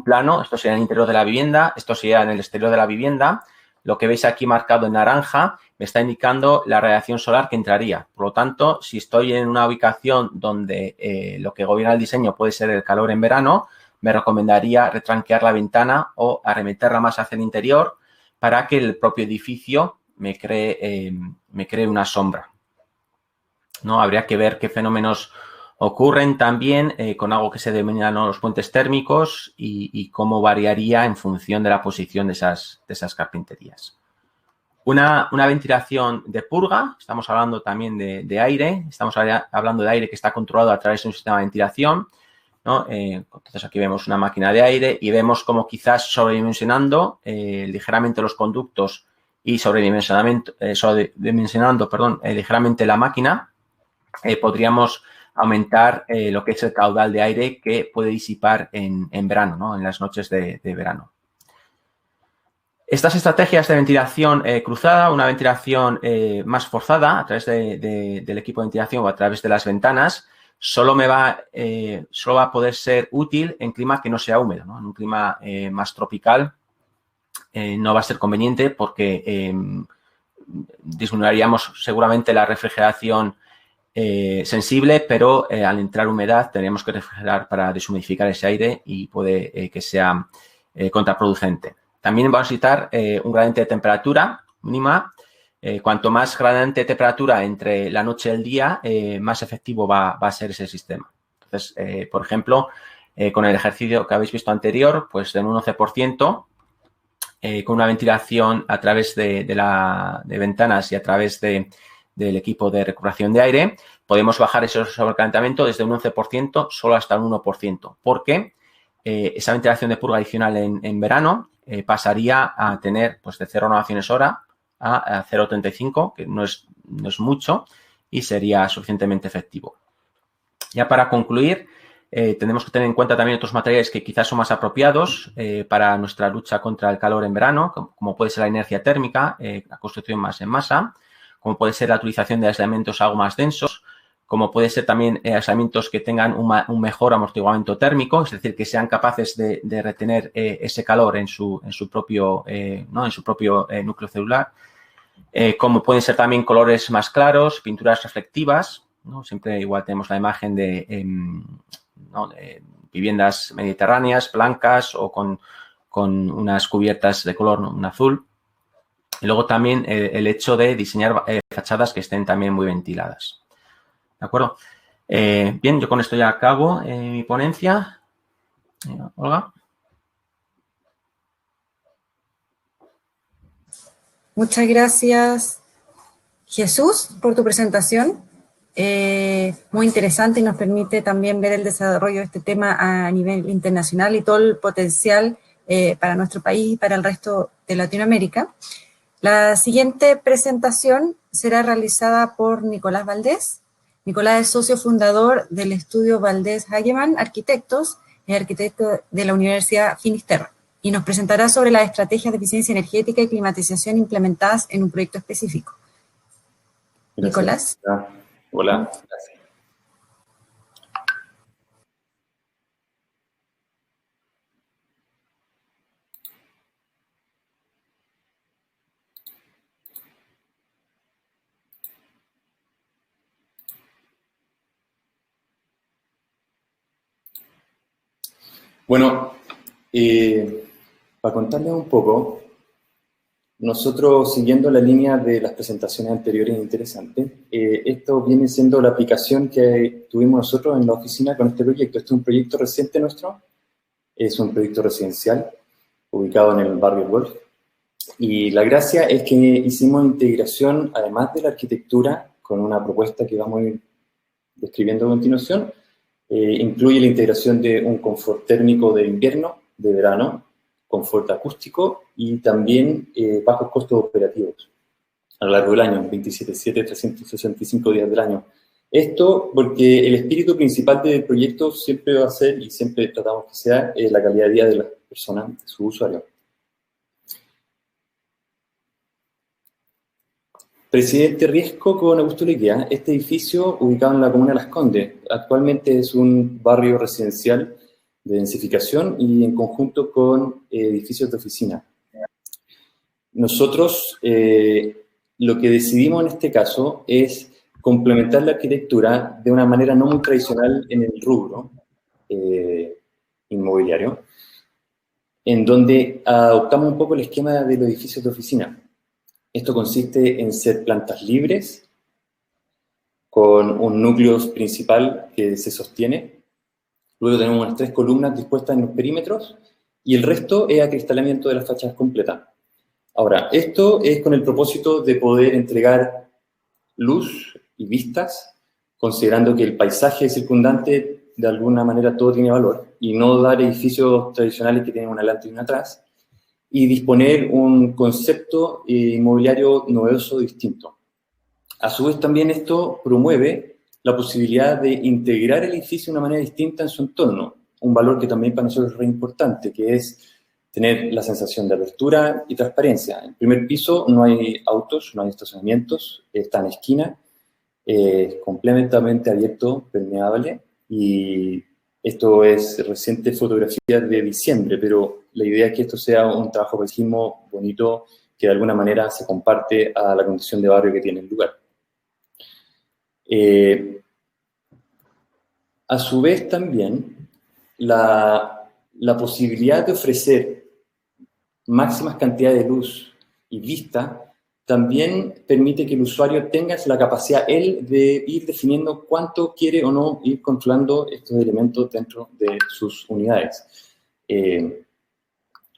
plano, esto sería en el interior de la vivienda, esto sería en el exterior de la vivienda. Lo que veis aquí marcado en naranja me está indicando la radiación solar que entraría. Por lo tanto, si estoy en una ubicación donde lo que gobierna el diseño puede ser el calor en verano, me recomendaría retranquear la ventana o arremeterla más hacia el interior para que el propio edificio me cree una sombra, ¿no? Habría que ver qué fenómenos ocurren también con algo que se denominan los puentes térmicos y cómo variaría en función de la posición de esas carpinterías. Una ventilación de purga, estamos hablando también de aire, estamos hablando de aire que está controlado a través de un sistema de ventilación, ¿no? Entonces aquí vemos una máquina de aire y vemos como quizás sobredimensionando ligeramente los conductos y sobredimensionando ligeramente la máquina, podríamos aumentar lo que es el caudal de aire que puede disipar en verano, ¿no? En las noches de verano. Estas estrategias de ventilación cruzada, una ventilación más forzada a través del equipo de ventilación o a través de las ventanas, solo va a poder ser útil en clima que no sea húmedo, ¿no? En un clima más tropical no va a ser conveniente porque disminuiríamos seguramente la refrigeración sensible, pero al entrar humedad tenemos que refrigerar para deshumidificar ese aire y puede que sea contraproducente. También vamos a necesitar un gradiente de temperatura mínima. Cuanto más gradiente de temperatura entre la noche y el día, más efectivo va a ser ese sistema. Entonces, por ejemplo, con el ejercicio que habéis visto anterior, pues en un 11%, con una ventilación a través de ventanas y a través del equipo de recuperación de aire, podemos bajar ese sobrecalentamiento desde un 11% solo hasta un 1%, porque esa ventilación de purga adicional en verano pasaría a tener pues de 0 renovaciones hora a 0,35, que no es mucho y sería suficientemente efectivo. Ya para concluir, tenemos que tener en cuenta también otros materiales que quizás son más apropiados para nuestra lucha contra el calor en verano, como puede ser la inercia térmica, la construcción más en masa, como puede ser la utilización de aislamientos algo más densos, como puede ser también aislamientos que tengan un mejor amortiguamiento térmico, es decir, que sean capaces de retener ese calor en su propio núcleo celular, como pueden ser también colores más claros, pinturas reflectivas, ¿no? Siempre igual tenemos la imagen de viviendas mediterráneas, blancas o con unas cubiertas de color, ¿no? Un azul. Y luego también el hecho de diseñar fachadas que estén también muy ventiladas. ¿De acuerdo? Bien, yo con esto ya acabo mi ponencia. Olga. Muchas gracias, Jesús, por tu presentación. Muy interesante y nos permite también ver el desarrollo de este tema a nivel internacional y todo el potencial para nuestro país y para el resto de Latinoamérica. La siguiente presentación será realizada por Nicolás Valdés. Nicolás es socio fundador del estudio Valdés Hageman Arquitectos, es arquitecto de la Universidad Finisterre, y nos presentará sobre las estrategias de eficiencia energética y climatización implementadas en un proyecto específico. Gracias. Nicolás. Hola, gracias. Bueno, para contarles un poco, nosotros siguiendo la línea de las presentaciones anteriores interesantes, esto viene siendo la aplicación que tuvimos nosotros en la oficina con este proyecto. Este es un proyecto reciente nuestro, es un proyecto residencial ubicado en el barrio Wolf. Y la gracia es que hicimos integración, además de la arquitectura, con una propuesta que vamos a ir describiendo a continuación. Incluye la integración de un confort térmico de invierno, de verano, confort acústico y también bajos costos operativos a lo largo del año, 27/7, 365 días del año. Esto porque el espíritu principal del proyecto siempre va a ser, y siempre tratamos que sea, la calidad de vida de las personas, de sus usuarios. Presidente Riesco con Augusto Leguía. Este edificio, ubicado en la comuna de Las Condes, actualmente es un barrio residencial de densificación y en conjunto con edificios de oficina. Nosotros lo que decidimos en este caso es complementar la arquitectura de una manera no muy tradicional en el rubro inmobiliario, en donde adoptamos un poco el esquema de los edificios de oficina. Esto consiste en ser plantas libres, con un núcleo principal que se sostiene. Luego tenemos unas 3 columnas dispuestas en los perímetros y el resto es acristalamiento de las fachadas completas. Ahora, esto es con el propósito de poder entregar luz y vistas, considerando que el paisaje circundante, de alguna manera, todo tiene valor, y no dar edificios tradicionales que tienen un adelante y un atrás, y disponer un concepto inmobiliario novedoso distinto. A su vez, también esto promueve la posibilidad de integrar el edificio de una manera distinta en su entorno, un valor que también para nosotros es re importante, que es tener la sensación de apertura y transparencia. En el primer piso no hay autos, no hay estacionamientos, está en esquina, completamente abierto, permeable, y esto es reciente fotografía de diciembre, pero la idea es que esto sea un trabajo de paisajismo bonito que de alguna manera se comparte a la condición de barrio que tiene el lugar. A su vez también, la posibilidad de ofrecer máximas cantidades de luz y vista también permite que el usuario tenga la capacidad, él, de ir definiendo cuánto quiere o no ir controlando estos elementos dentro de sus unidades.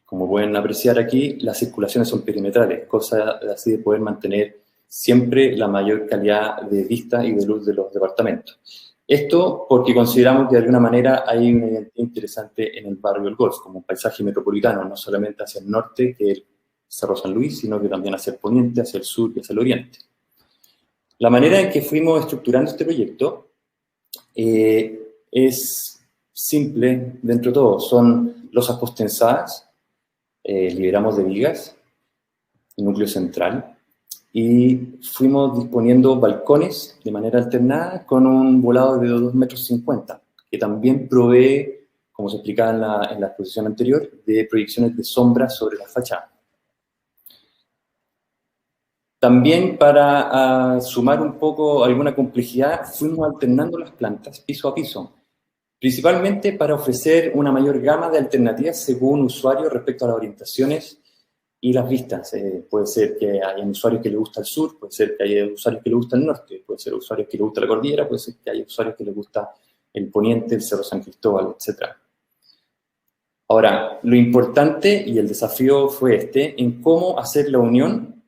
Como pueden apreciar aquí, las circulaciones son perimetrales, cosa así de poder mantener siempre la mayor calidad de vista y de luz de los departamentos. Esto porque consideramos que de alguna manera hay una identidad interesante en el barrio del Golf, como un paisaje metropolitano, no solamente hacia el norte, que es el Cerro San Luis, sino que también hacia el poniente, hacia el sur y hacia el oriente. La manera en que fuimos estructurando este proyecto es simple dentro de todo. Son losas postensadas, liberamos de vigas, núcleo central, y fuimos disponiendo balcones de manera alternada con un volado de 2,50 metros, que también provee, como se explicaba en la exposición anterior, de proyecciones de sombra sobre la fachada. También para sumar un poco alguna complejidad, fuimos alternando las plantas piso a piso, principalmente para ofrecer una mayor gama de alternativas según usuario respecto a las orientaciones y las vistas. Puede ser que haya usuarios que les gusta el sur, puede ser que haya usuarios que les gusta el norte, puede ser usuarios que les gusta la cordillera, puede ser que haya usuarios que les gusta el poniente, el Cerro San Cristóbal, etc. Ahora, lo importante y el desafío fue en cómo hacer la unión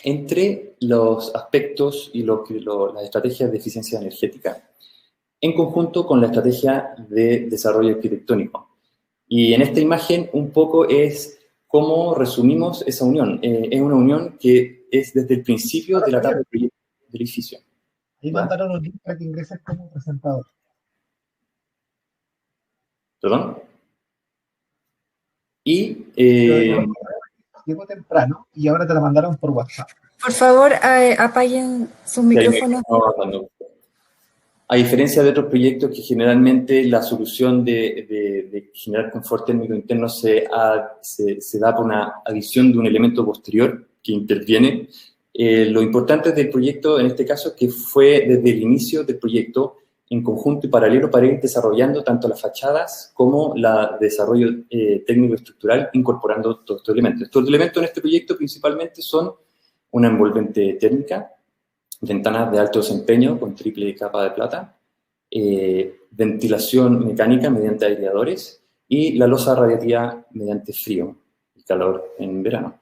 entre los aspectos y las estrategias de eficiencia energética en conjunto con la estrategia de desarrollo arquitectónico. Y en esta imagen un poco es cómo resumimos esa unión. Es una unión que es desde el principio de la etapa del proyecto del edificio. Ahí mandaron un link para que ingreses como presentador. ¿Perdón? Y... llegó temprano y ahora te la mandaron por WhatsApp. Por favor, apaguen sus micrófonos. A diferencia de otros proyectos que generalmente la solución de generar confort térmico interno se da por una adición de un elemento posterior que interviene, lo importante del proyecto en este caso es que fue desde el inicio del proyecto en conjunto y paralelo para ir desarrollando tanto las fachadas como el desarrollo técnico-estructural incorporando todos estos elementos. Estos elementos en este proyecto principalmente son una envolvente térmica, ventanas de alto desempeño con triple capa de plata, ventilación mecánica mediante aireadores y la losa radiativa mediante frío y calor en verano.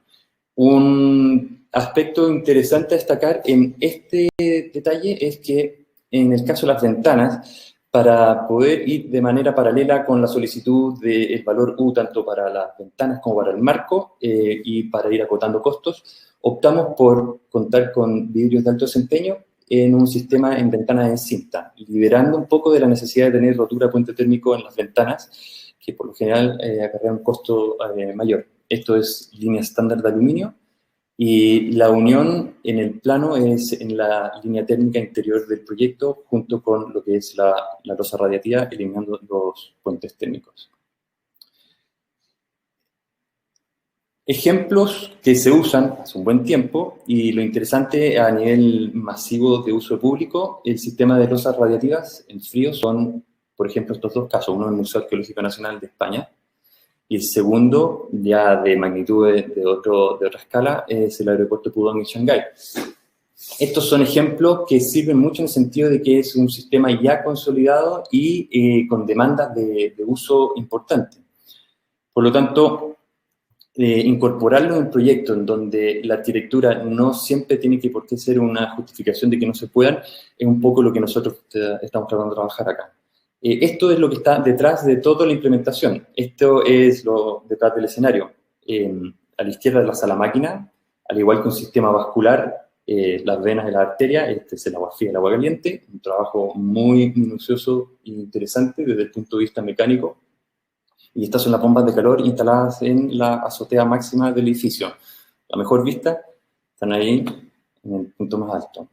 Un aspecto interesante a destacar en este detalle es que en el caso de las ventanas, para poder ir de manera paralela con la solicitud del valor U tanto para las ventanas como para el marco y para ir acotando costos, optamos por contar con vidrios de alto desempeño en un sistema en ventanas en cinta, liberando un poco de la necesidad de tener rotura de puente térmico en las ventanas, que por lo general acarrea un costo mayor. Esto es línea estándar de aluminio y la unión en el plano es en la línea térmica interior del proyecto junto con lo que es la losa radiativa, eliminando los puentes térmicos. Ejemplos que se usan hace un buen tiempo y lo interesante a nivel masivo de uso público, el sistema de losas radiativas en frío son, por ejemplo, estos dos casos, uno en el Museo Arqueológico Nacional de España y el segundo, ya de magnitud de otra escala, es el aeropuerto de Pudong en Shanghái. Estos son ejemplos que sirven mucho en el sentido de que es un sistema ya consolidado y con demandas de uso importante. Por lo tanto, incorporarlo en un proyecto en donde la arquitectura no siempre tiene que por qué ser una justificación de que no se puedan, es un poco lo que nosotros estamos tratando de trabajar acá. Esto es lo que está detrás de toda la implementación. Esto es lo detrás del escenario. A la izquierda de la sala máquina, al igual que un sistema vascular, las venas de la arteria, este es el agua fría y el agua caliente, un trabajo muy minucioso e interesante desde el punto de vista mecánico. Y estas son las bombas de calor instaladas en la azotea máxima del edificio. La mejor vista, están ahí en el punto más alto.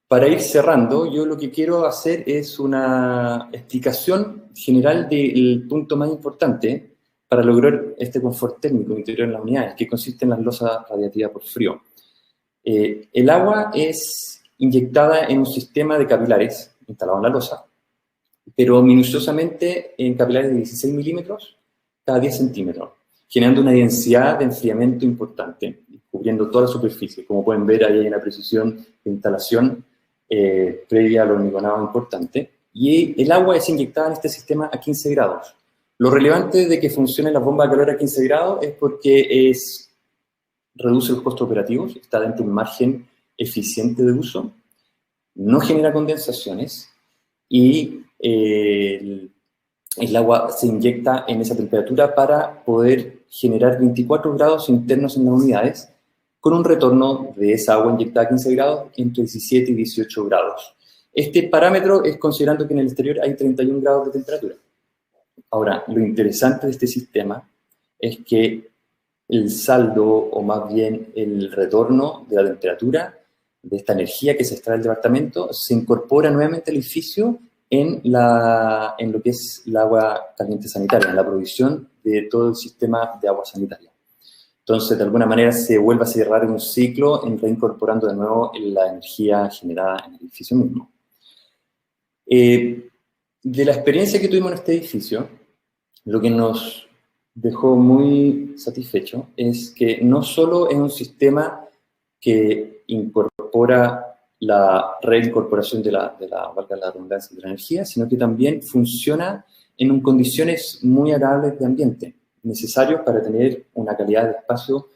Para ir cerrando, yo lo que quiero hacer es una explicación general del punto más importante para lograr este confort térmico interior en las unidades, que consiste en las losas radiativas por frío. El agua es inyectada en un sistema de capilares instalado en la losa, pero minuciosamente en capilares de 16 milímetros cada 10 centímetros, generando una densidad de enfriamiento importante, cubriendo toda la superficie. Como pueden ver, ahí hay una precisión de instalación previa al hormigonado importante. Y el agua es inyectada en este sistema a 15 grados. Lo relevante de que funcione la bomba de calor a 15 grados es porque reduce los costos operativos, está dentro de un margen eficiente de uso, no genera condensaciones y el agua se inyecta en esa temperatura para poder generar 24 grados internos en las unidades, con un retorno de esa agua inyectada a 15 grados entre 17 y 18 grados. Este parámetro es considerando que en el exterior hay 31 grados de temperatura. Ahora, lo interesante de este sistema es que el saldo, o más bien el retorno de la temperatura, de esta energía que se extrae del departamento, se incorpora nuevamente al edificio en lo que es el agua caliente sanitaria, en la provisión de todo el sistema de agua sanitaria. Entonces, de alguna manera, se vuelve a cerrar un ciclo en reincorporando de nuevo la energía generada en el edificio mismo. De la experiencia que tuvimos en este edificio, lo que nos dejó muy satisfecho es que no solo es un sistema que incorpora la reincorporación valga la redundancia, de la energía, sino que también funciona en condiciones muy agradables de ambiente, necesarios para tener una calidad de espacio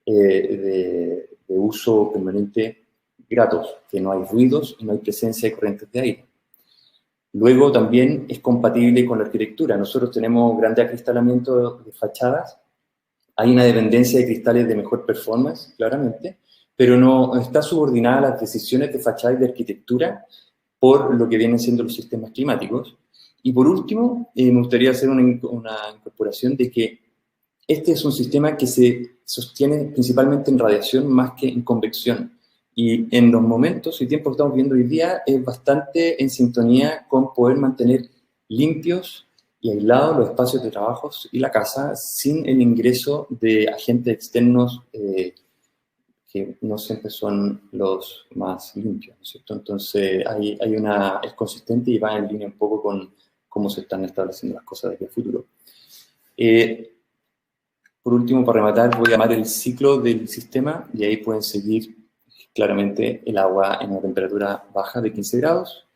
de uso permanente gratos, que no hay ruidos y no hay presencia de corrientes de aire. Luego también es compatible con la arquitectura. Nosotros tenemos grande acristalamiento de fachadas, hay una dependencia de cristales de mejor performance, claramente, pero no está subordinada a las decisiones de fachada y de arquitectura por lo que vienen siendo los sistemas climáticos. Y por último, me gustaría hacer una incorporación de que este es un sistema que se sostiene principalmente en radiación más que en convección. Y en los momentos y tiempos que estamos viviendo hoy día es bastante en sintonía con poder mantener limpios y aislados los espacios de trabajo y la casa sin el ingreso de agentes externos que no siempre son los más limpios, ¿no es cierto? Entonces es consistente y va en línea un poco con cómo se están estableciendo las cosas de aquí a futuro. Por último, para rematar, voy a llamar el ciclo del sistema y ahí pueden seguir claramente el agua en una temperatura baja de 15 grados,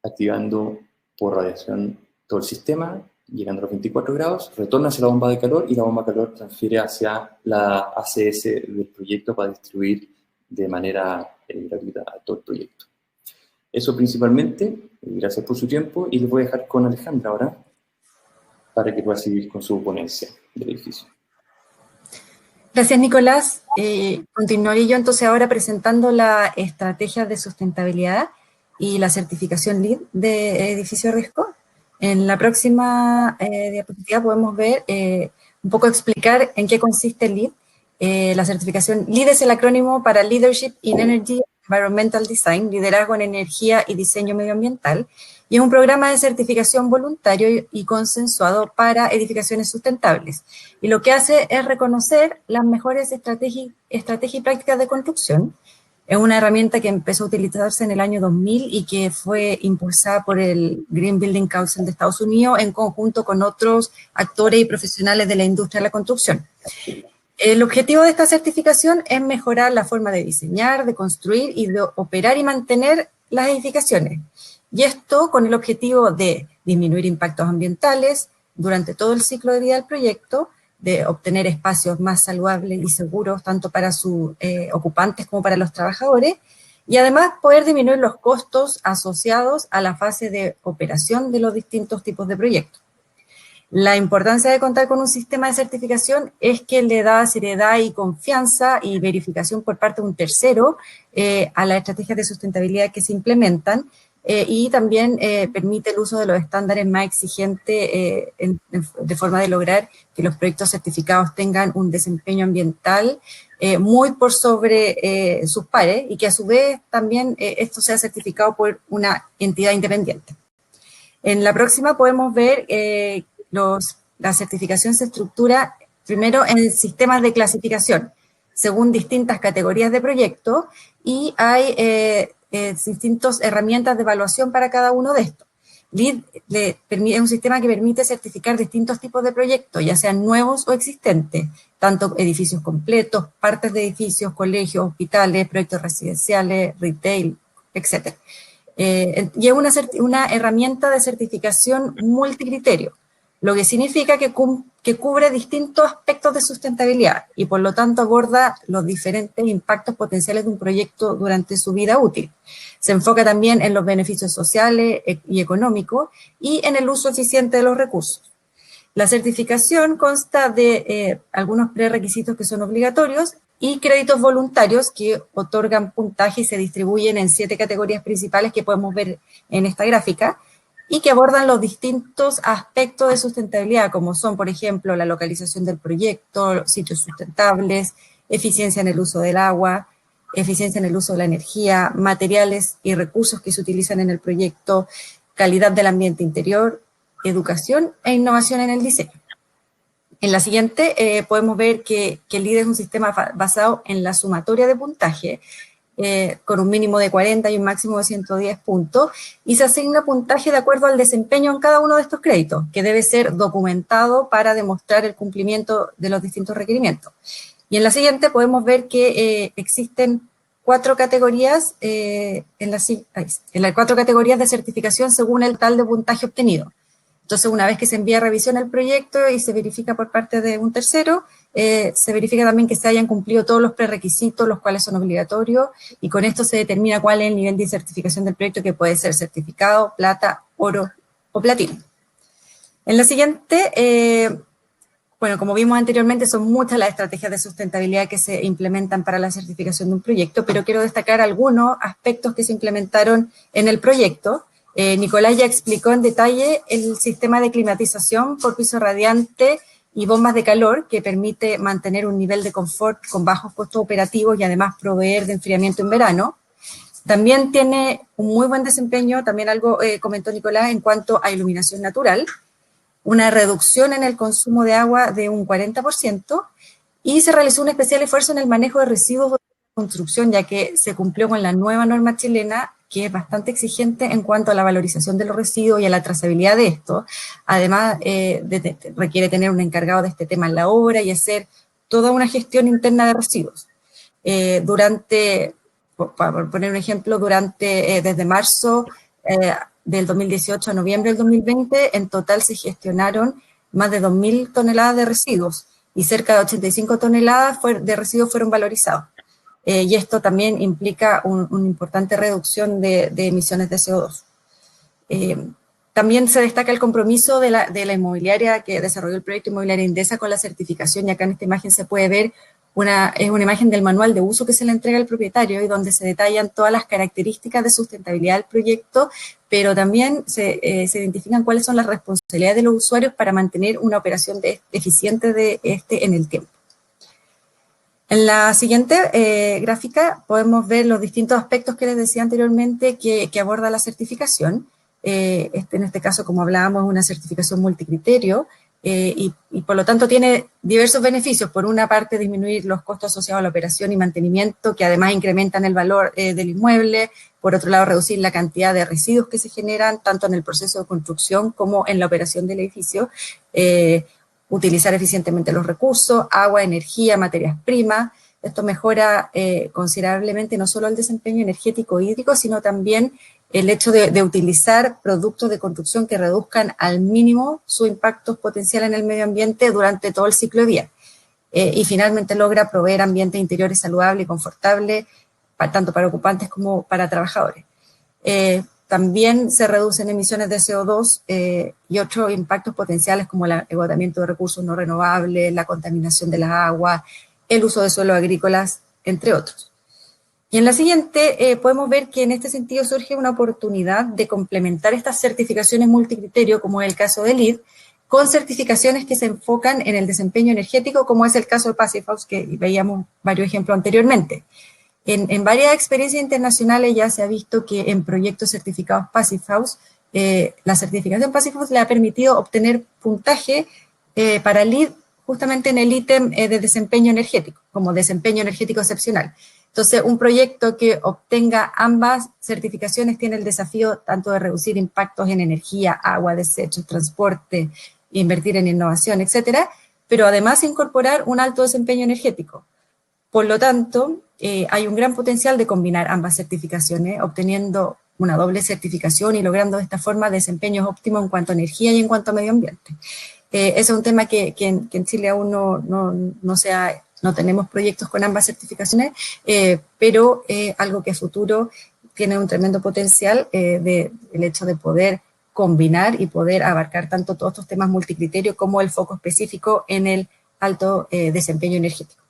activando por radiación todo el sistema, llegando a los 24 grados, retorna hacia la bomba de calor y la bomba de calor transfiere hacia la ACS del proyecto para distribuir de manera gratuita a todo el proyecto. Eso principalmente, gracias por su tiempo, y les voy a dejar con Alejandra ahora para que pueda seguir con su ponencia del edificio. Gracias, Nicolás. Continuaré yo entonces ahora presentando la estrategia de sustentabilidad y la certificación LEED de edificio Risco. En la próxima diapositiva podemos ver, un poco explicar en qué consiste LEED. La certificación LEED es el acrónimo para Leadership in Energy Environmental Design, liderazgo en energía y diseño medioambiental, y es un programa de certificación voluntario y consensuado para edificaciones sustentables. Y lo que hace es reconocer las mejores estrategias y prácticas de construcción. Es una herramienta que empezó a utilizarse en el año 2000 y que fue impulsada por el Green Building Council de Estados Unidos en conjunto con otros actores y profesionales de la industria de la construcción. El objetivo de esta certificación es mejorar la forma de diseñar, de construir y de operar y mantener las edificaciones. Y esto con el objetivo de disminuir impactos ambientales, durante todo el ciclo de vida del proyecto, de obtener espacios más saludables y seguros, tanto para sus ocupantes como para los trabajadores, y además poder disminuir los costos asociados a la fase de operación de los distintos tipos de proyectos. La importancia de contar con un sistema de certificación es que le da seriedad y confianza y verificación por parte de un tercero a las estrategias de sustentabilidad que se implementan, y también permite el uso de los estándares más exigentes de forma de lograr que los proyectos certificados tengan un desempeño ambiental muy por sobre sus pares, y que a su vez también esto sea certificado por una entidad independiente. En la próxima podemos ver la certificación se estructura primero en sistemas de clasificación según distintas categorías de proyecto, y hay distintas herramientas de evaluación para cada uno de estos. LEED es un sistema que permite certificar distintos tipos de proyectos, ya sean nuevos o existentes, tanto edificios completos, partes de edificios, colegios, hospitales, proyectos residenciales, retail, etc. Y es una herramienta de certificación multicriterio, lo que significa que cubre distintos aspectos de sustentabilidad y por lo tanto aborda los diferentes impactos potenciales de un proyecto durante su vida útil. Se enfoca también en los beneficios sociales y económicos y en el uso eficiente de los recursos. La certificación consta de algunos prerequisitos que son obligatorios y créditos voluntarios que otorgan puntaje y se distribuyen en 7 categorías principales que podemos ver en esta gráfica, y que abordan los distintos aspectos de sustentabilidad, como son, por ejemplo, la localización del proyecto, sitios sustentables, eficiencia en el uso del agua, eficiencia en el uso de la energía, materiales y recursos que se utilizan en el proyecto, calidad del ambiente interior, educación e innovación en el diseño. En la siguiente podemos ver que el LEED es un sistema basado en la sumatoria de puntaje, con un mínimo de 40 y un máximo de 110 puntos, y se asigna puntaje de acuerdo al desempeño en cada uno de estos créditos, que debe ser documentado para demostrar el cumplimiento de los distintos requerimientos. Y en la siguiente podemos ver que existen 4 categorías, cuatro categorías de certificación según el tal de puntaje obtenido. Entonces, una vez que se envía a revisión el proyecto y se verifica por parte de un tercero, se verifica también que se hayan cumplido todos los prerequisitos, los cuales son obligatorios, y con esto se determina cuál es el nivel de certificación del proyecto, que puede ser certificado, plata, oro o platino. En la siguiente, bueno, como vimos anteriormente, son muchas las estrategias de sustentabilidad que se implementan para la certificación de un proyecto, pero quiero destacar algunos aspectos que se implementaron en el proyecto. Nicolás ya explicó en detalle el sistema de climatización por piso radiante y bombas de calor, que permite mantener un nivel de confort con bajos costos operativos y además proveer de enfriamiento en verano. También tiene un muy buen desempeño, también algo comentó Nicolás, en cuanto a iluminación natural, una reducción en el consumo de agua de un 40%, y se realizó un especial esfuerzo en el manejo de residuos de construcción, ya que se cumplió con la nueva norma chilena, que es bastante exigente en cuanto a la valorización de los residuos y a la trazabilidad de estos. Además, requiere tener un encargado de este tema en la obra y hacer toda una gestión interna de residuos. Para poner un ejemplo, desde marzo del 2018 a noviembre del 2020, en total se gestionaron más de 2.000 toneladas de residuos y cerca de 85 toneladas de residuos fueron valorizados. Y esto también implica una importante reducción de emisiones de CO2. También se destaca el compromiso de la inmobiliaria que desarrolló el proyecto Inmobiliaria Indesa con la certificación, y acá en esta imagen se puede ver es una imagen del manual de uso que se le entrega al propietario y donde se detallan todas las características de sustentabilidad del proyecto, pero también se identifican cuáles son las responsabilidades de los usuarios para mantener una operación eficiente de en el tiempo. En la siguiente gráfica podemos ver los distintos aspectos que les decía anteriormente que aborda la certificación. En este caso, como hablábamos, es una certificación multicriterio y por lo tanto tiene diversos beneficios. Por una parte, disminuir los costos asociados a la operación y mantenimiento, que además incrementan el valor del inmueble. Por otro lado, reducir la cantidad de residuos que se generan, tanto en el proceso de construcción como en la operación del edificio. Utilizar eficientemente los recursos, agua, energía, materias primas. Esto mejora considerablemente no solo el desempeño energético hídrico, sino también el hecho de utilizar productos de construcción que reduzcan al mínimo su impacto potencial en el medio ambiente durante todo el ciclo de vida. Y finalmente logra proveer ambientes interiores saludables y confortables, tanto para ocupantes como para trabajadores. También se reducen emisiones de CO2 y otros impactos potenciales como el agotamiento de recursos no renovables, la contaminación de las aguas, el uso de suelos agrícolas, entre otros. Y en la siguiente podemos ver que en este sentido surge una oportunidad de complementar estas certificaciones multicriterio, como es el caso del LEED, con certificaciones que se enfocan en el desempeño energético, como es el caso de Passive House, que veíamos varios ejemplos anteriormente. En varias experiencias internacionales ya se ha visto que en proyectos certificados Passive House, la certificación Passive House le ha permitido obtener puntaje para LEED justamente en el ítem de desempeño energético, como desempeño energético excepcional. Entonces, un proyecto que obtenga ambas certificaciones tiene el desafío tanto de reducir impactos en energía, agua, desechos, transporte, invertir en innovación, etcétera, pero además incorporar un alto desempeño energético. Por lo tanto, hay un gran potencial de combinar ambas certificaciones, obteniendo una doble certificación y logrando de esta forma desempeños óptimos en cuanto a energía y en cuanto a medio ambiente. Ese es un tema que en Chile aún no tenemos proyectos con ambas certificaciones, pero algo que a futuro tiene un tremendo potencial el hecho de poder combinar y poder abarcar tanto todos estos temas multicriterios como el foco específico en el alto desempeño energético.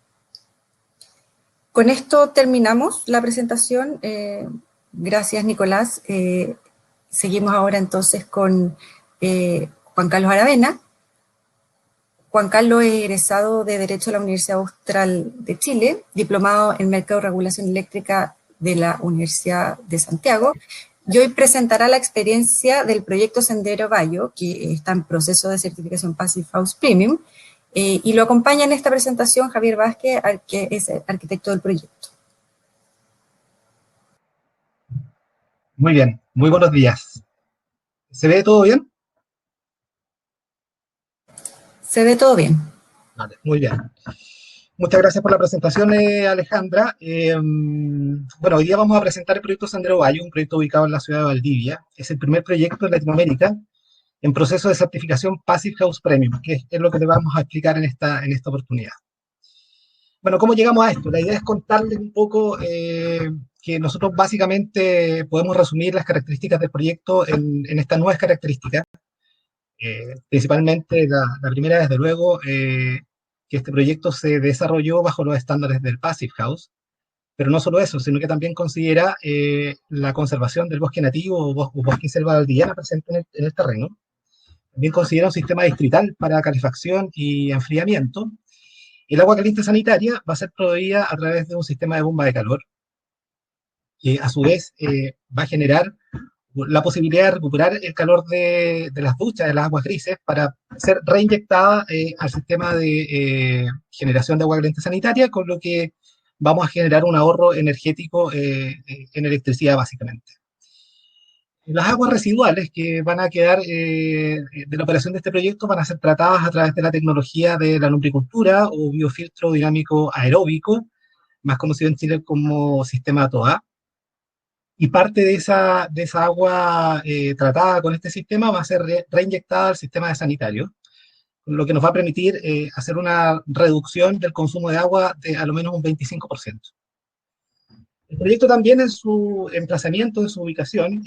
Con esto terminamos la presentación. Gracias, Nicolás. Seguimos ahora entonces con Juan Carlos Aravena. Juan Carlos es egresado de Derecho a la Universidad Austral de Chile, diplomado en Mercado y Regulación Eléctrica de la Universidad de Santiago, y hoy presentará la experiencia del proyecto Sendero Bayo, que está en proceso de certificación Passive House Premium, y lo acompaña en esta presentación Javier Vázquez, que es el arquitecto del proyecto. Muy bien, muy buenos días. ¿Se ve todo bien? Se ve todo bien. Vale, muy bien. Muchas gracias por la presentación, Alejandra. Bueno, hoy día vamos a presentar el proyecto Sendero Bayo, un proyecto ubicado en la ciudad de Valdivia. Es el primer proyecto en Latinoamérica en proceso de certificación Passive House Premium, que es lo que te vamos a explicar en esta oportunidad. Bueno, ¿cómo llegamos a esto? La idea es contarles un poco que nosotros básicamente podemos resumir las características del proyecto en estas nuevas características. Principalmente la primera, desde luego, que este proyecto se desarrolló bajo los estándares del Passive House, pero no solo eso, sino que también considera la conservación del bosque nativo o bosque y selva valdiviana presente en el terreno. También considera un sistema distrital para calefacción y enfriamiento. El agua caliente sanitaria va a ser proveída a través de un sistema de bomba de calor, que a su vez va a generar la posibilidad de recuperar el calor de las duchas, de las aguas grises, para ser reinyectada al sistema de generación de agua caliente sanitaria, con lo que vamos a generar un ahorro energético en electricidad, básicamente. Las aguas residuales que van a quedar de la operación de este proyecto van a ser tratadas a través de la tecnología de la lumbricultura o biofiltro dinámico aeróbico, más conocido en Chile como sistema TOA. Y parte de esa agua tratada con este sistema va a ser reinyectada al sistema de sanitario, lo que nos va a permitir hacer una reducción del consumo de agua de a lo menos un 25%. El proyecto también en su emplazamiento, en su ubicación,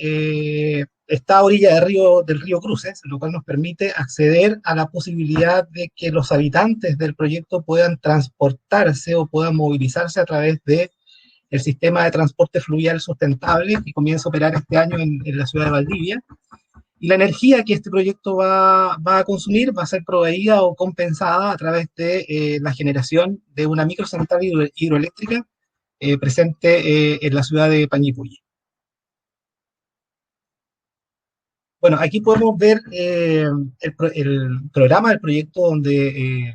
está a orilla del río Cruces, lo cual nos permite acceder a la posibilidad de que los habitantes del proyecto puedan transportarse o puedan movilizarse a través de el sistema de transporte fluvial sustentable que comienza a operar este año en la ciudad de Valdivia. Y la energía que este proyecto va a consumir va a ser proveída o compensada a través de la generación de una microcentrala hidroeléctrica presente en la ciudad de Pañipulli. Bueno, aquí podemos ver el programa del proyecto donde,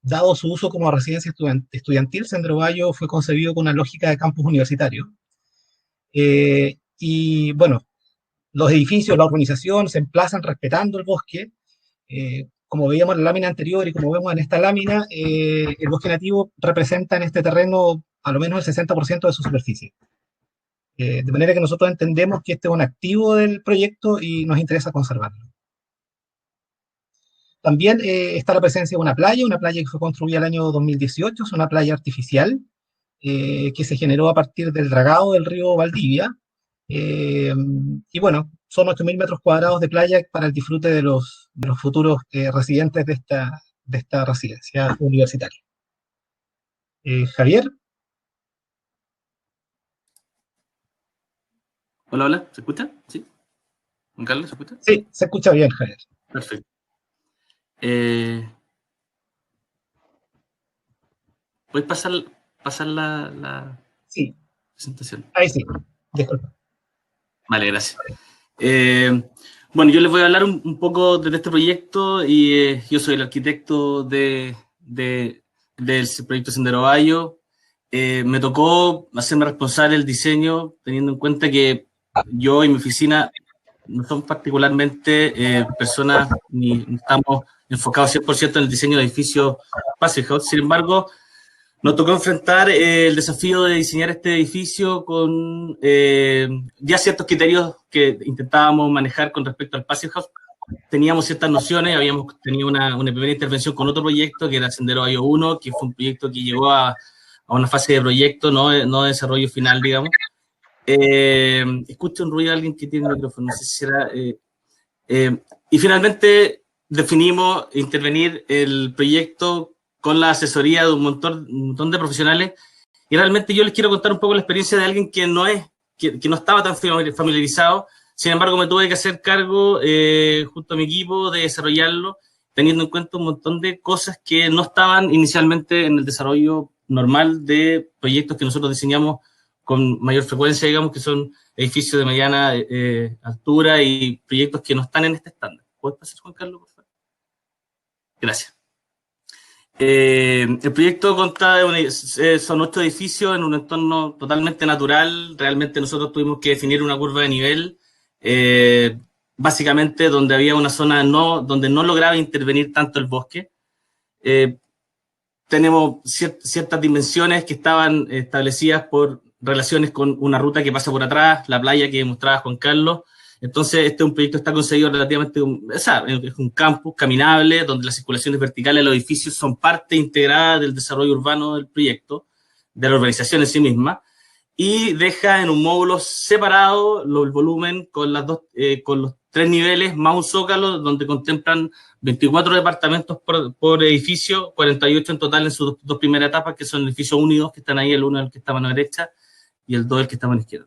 dado su uso como residencia estudiantil, Sendero Bayo fue concebido con una lógica de campus universitario. Y bueno, los edificios, la urbanización se emplazan respetando el bosque. Como veíamos en la lámina anterior y como vemos en esta lámina, el bosque nativo representa en este terreno a lo menos el 60% de su superficie. De manera que nosotros entendemos que este es un activo del proyecto y nos interesa conservarlo. También está la presencia de una playa que fue construida el año 2018, es una playa artificial que se generó a partir del dragado del río Valdivia. Y bueno, son 8.000 metros cuadrados de playa para el disfrute de los futuros residentes de esta residencia universitaria. Javier. Hola, hola, ¿se escucha? ¿Sí? ¿Juan Carlos, se escucha? Sí, se escucha bien, Javier. Perfecto. ¿Puedes pasar la sí. presentación? Ahí sí, disculpa. Vale, gracias. Bueno, yo les voy a hablar un poco de este proyecto y yo soy el arquitecto del proyecto Sendero Bayo. Me tocó hacerme responsable del diseño, teniendo en cuenta que yo y mi oficina no somos particularmente personas ni estamos enfocados 100% en el diseño de edificios Passive House. Sin embargo, nos tocó enfrentar el desafío de diseñar este edificio con ya ciertos criterios que intentábamos manejar con respecto al Passive House. Teníamos ciertas nociones, habíamos tenido una primera intervención con otro proyecto que era Sendero Bayo 1, que fue un proyecto que llegó a una fase de proyecto, no de desarrollo final, digamos. Escucho un ruido de alguien que tiene el micrófono, no sé si será... y finalmente definimos intervenir el proyecto con la asesoría de un montón de profesionales, y realmente yo les quiero contar un poco la experiencia de alguien que no estaba tan familiarizado. Sin embargo, me tuve que hacer cargo junto a mi equipo de desarrollarlo, teniendo en cuenta un montón de cosas que no estaban inicialmente en el desarrollo normal de proyectos que nosotros diseñamos con mayor frecuencia, digamos, que son edificios de mediana altura y proyectos que no están en este estándar. ¿Puedes pasar, Juan Carlos, por favor? Gracias. El proyecto consta son 8 edificios en un entorno totalmente natural. Realmente nosotros tuvimos que definir una curva de nivel, básicamente donde había una zona donde no lograba intervenir tanto el bosque. Tenemos ciertas dimensiones que estaban establecidas por relaciones con una ruta que pasa por atrás, la playa que mostraba Juan Carlos. Entonces, un proyecto está concebido relativamente, es un campus caminable, donde las circulaciones verticales de los edificios son parte integrada del desarrollo urbano del proyecto, de la urbanización en sí misma, y deja en un módulo separado el volumen con los 3 niveles, más un zócalo, donde contemplan 24 departamentos por edificio, 48 en total en sus dos primeras etapas, que son edificios unidos, que están ahí, el uno el que está a mano derecha, y el 2 el que está a mano izquierda.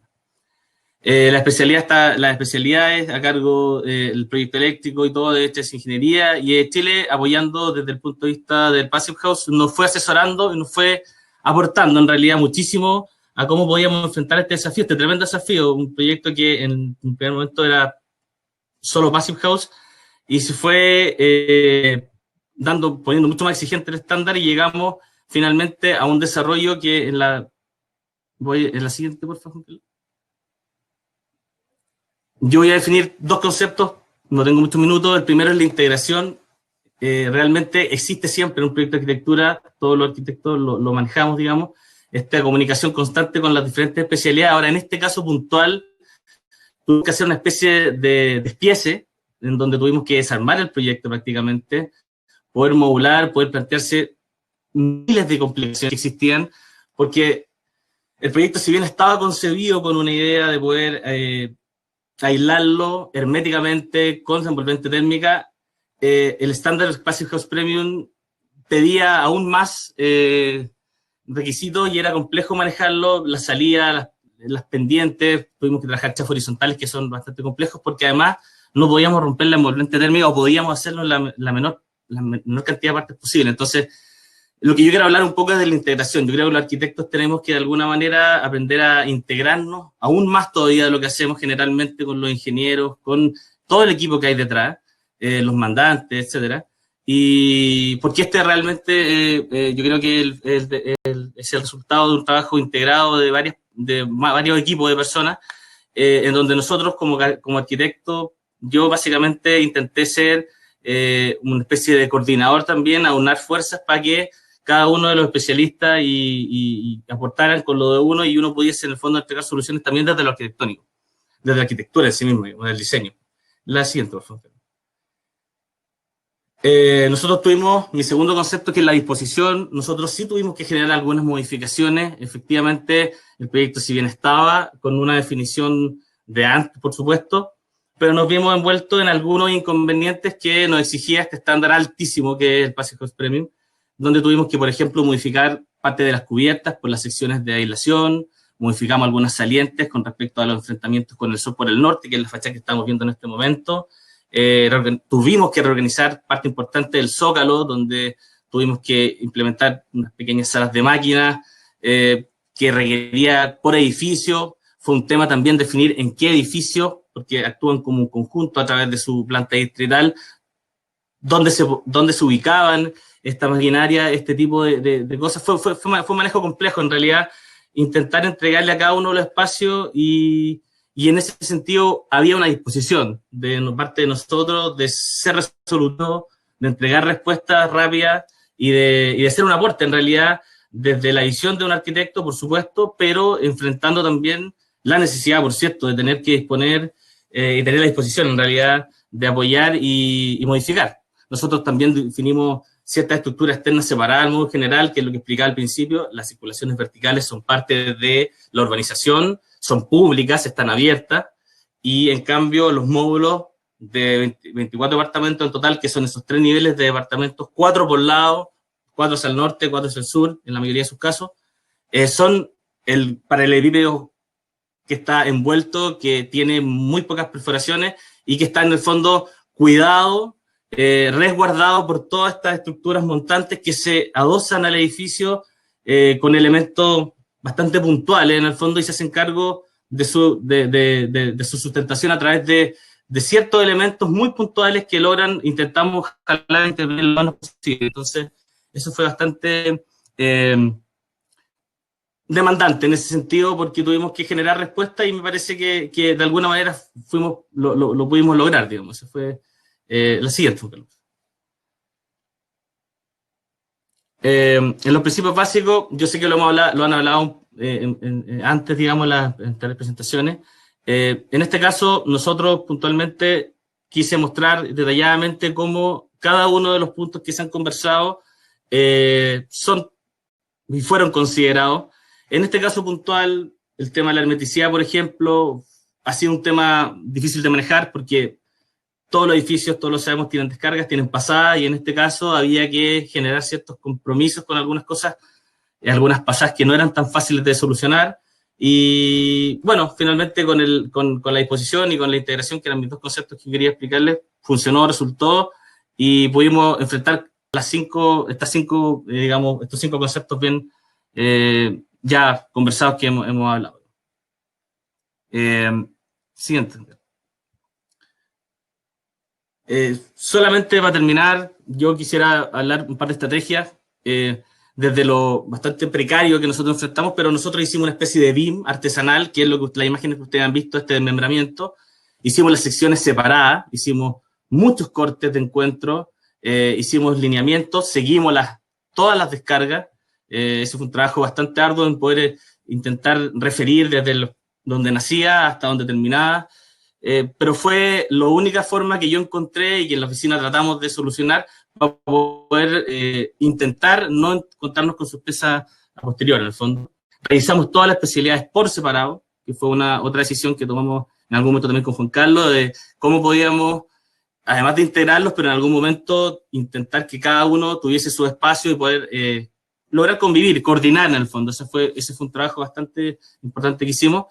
Las especialidades a cargo del proyecto eléctrico y todo de HTS Ingeniería, y Chile apoyando desde el punto de vista del Passive House, nos fue asesorando y nos fue aportando en realidad muchísimo a cómo podíamos enfrentar este desafío, este tremendo desafío, un proyecto que en un primer momento era solo Passive House y se fue poniendo mucho más exigente el estándar, y llegamos finalmente a un desarrollo que en la siguiente, por favor. Yo voy a definir 2 conceptos, no tengo muchos minutos. El primero es la integración. Realmente existe siempre en un proyecto de arquitectura, todos los arquitectos lo manejamos, digamos, esta comunicación constante con las diferentes especialidades. Ahora, en este caso puntual, tuvimos que hacer una especie de despiece, en donde tuvimos que desarmar el proyecto prácticamente, poder modular, poder plantearse miles de complicaciones que existían, porque el proyecto, si bien estaba concebido con una idea de poder aislarlo herméticamente con envolvente térmica, el estándar Passive House Premium pedía aún más requisitos y era complejo manejarlo, la salida, las pendientes, tuvimos que trabajar chafos horizontales que son bastante complejos, porque además no podíamos romper la envolvente térmica o podíamos hacerlo en la menor cantidad de partes posible. Entonces, lo que yo quiero hablar un poco es de la integración. Yo creo que los arquitectos tenemos que de alguna manera aprender a integrarnos aún más todavía de lo que hacemos generalmente con los ingenieros, con todo el equipo que hay detrás, los mandantes, etcétera. Y porque realmente yo creo que es el resultado de un trabajo integrado de varios equipos de personas, en donde nosotros como arquitectos, yo básicamente intenté ser una especie de coordinador también, aunar fuerzas para que cada uno de los especialistas y aportaran con lo de uno y uno pudiese en el fondo entregar soluciones también desde lo arquitectónico, desde la arquitectura en sí mismo, del diseño. La siguiente, por favor. Nosotros tuvimos, mi segundo concepto, que es la disposición. Nosotros sí tuvimos que generar algunas modificaciones. Efectivamente, el proyecto, si bien estaba con una definición de antes, por supuesto, pero nos vimos envueltos en algunos inconvenientes que nos exigía este estándar altísimo que es el Passive House Premium, donde tuvimos que, por ejemplo, modificar parte de las cubiertas por las secciones de aislación, modificamos algunas salientes con respecto a los enfrentamientos con el sol por el norte, que es la fachada que estamos viendo en este momento. Tuvimos que reorganizar parte importante del zócalo, donde tuvimos que implementar unas pequeñas salas de máquinas que requería por edificio. Fue un tema también definir en qué edificio, porque actúan como un conjunto a través de su planta distrital, dónde se ubicaban esta maquinaria, este tipo de cosas. Fue un manejo complejo, en realidad, intentar entregarle a cada uno los espacios y en ese sentido había una disposición de parte de nosotros de ser resoluto, de entregar respuestas rápidas y de ser un aporte, en realidad, desde la visión de un arquitecto, por supuesto, pero enfrentando también la necesidad, por cierto, de tener que disponer y tener la disposición, en realidad, de apoyar y modificar. Nosotros también definimos ciertas estructuras externas separadas al modo general, que es lo que explicaba al principio. Las circulaciones verticales son parte de la urbanización, son públicas, están abiertas, y en cambio los módulos de 24 departamentos en total, que son esos 3 niveles de departamentos, 4 por lado, 4 hacia el norte, 4 hacia el sur, en la mayoría de sus casos, son el paralelepípedo que está envuelto, que tiene muy pocas perforaciones y que está en el fondo cuidado, resguardado por todas estas estructuras montantes que se adosan al edificio con elementos bastante puntuales en el fondo y se hacen cargo de su sustentación a través de ciertos elementos muy puntuales que intentamos jalar e intervenir lo menos posible. Entonces, eso fue bastante demandante en ese sentido porque tuvimos que generar respuestas y me parece que de alguna manera lo pudimos lograr, digamos. Esa fue la siguiente. En los principios básicos, yo sé que lo han hablado antes, digamos, en las presentaciones. En este caso, nosotros puntualmente quise mostrar detalladamente cómo cada uno de los puntos que se han conversado son y fueron considerados. En este caso puntual, el tema de la hermeticidad, por ejemplo, ha sido un tema difícil de manejar porque todos los edificios, todos lo sabemos, tienen descargas, tienen pasadas, y en este caso había que generar ciertos compromisos con algunas cosas, algunas pasadas que no eran tan fáciles de solucionar. Y bueno, finalmente con la disposición y con la integración, que eran mis dos conceptos que quería explicarles, funcionó, resultó, y pudimos enfrentar estos cinco conceptos bien ya conversados que hemos hablado. Siguiente. Solamente para terminar, yo quisiera hablar un par de estrategias desde lo bastante precario que nosotros enfrentamos, pero nosotros hicimos una especie de BIM artesanal, que es las imágenes que ustedes han visto, este desmembramiento. Hicimos las secciones separadas, hicimos muchos cortes de encuentro, hicimos lineamientos, seguimos todas las descargas. Ese fue un trabajo bastante arduo en poder intentar referir desde donde nacía hasta donde terminaba. Pero fue la única forma que yo encontré y que en la oficina tratamos de solucionar para poder intentar no encontrarnos con sorpresa a posterior, en el fondo. Revisamos todas las especialidades por separado, que fue otra decisión que tomamos en algún momento también con Juan Carlos, de cómo podíamos, además de integrarlos, pero en algún momento intentar que cada uno tuviese su espacio y poder lograr convivir, coordinar en el fondo. Ese fue un trabajo bastante importante que hicimos.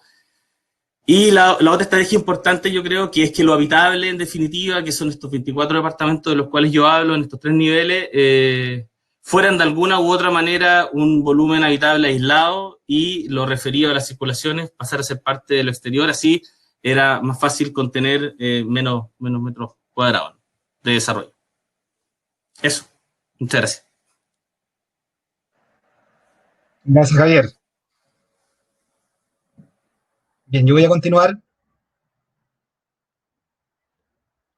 Y la otra estrategia importante, yo creo, que es que lo habitable, en definitiva, que son estos 24 departamentos de los cuales yo hablo en estos 3 niveles, fueran de alguna u otra manera un volumen habitable aislado, y lo referido a las circulaciones pasar a ser parte de lo exterior. Así era más fácil contener menos metros cuadrados de desarrollo. Eso. Muchas gracias. Gracias, Javier. Bien, yo voy a continuar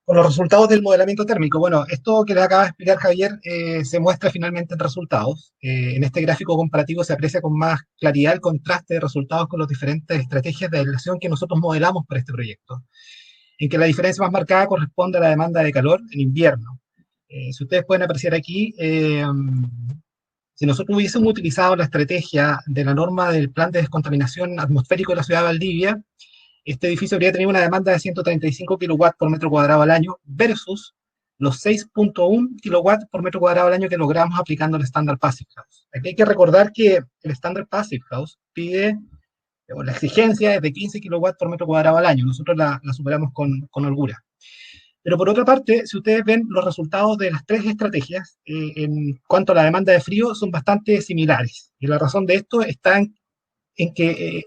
Con los resultados del modelamiento térmico. Bueno, esto que le acaba de explicar Javier se muestra finalmente en resultados. En este gráfico comparativo se aprecia con más claridad el contraste de resultados con las diferentes estrategias de aislación que nosotros modelamos para este proyecto, en que la diferencia más marcada corresponde a la demanda de calor en invierno. Si ustedes pueden apreciar aquí, si nosotros hubiésemos utilizado la estrategia de la norma del plan de descontaminación atmosférico de la ciudad de Valdivia, este edificio habría tenido una demanda de 135 kilowatts por metro cuadrado al año versus los 6.1 kilowatts por metro cuadrado al año que logramos aplicando el estándar Passive House. Aquí hay que recordar que el estándar Passive House pide, o la exigencia es de 15 kilowatts por metro cuadrado al año. Nosotros la superamos con holgura. Pero por otra parte, si ustedes ven los resultados de las tres estrategias en cuanto a la demanda de frío, son bastante similares. Y la razón de esto está en que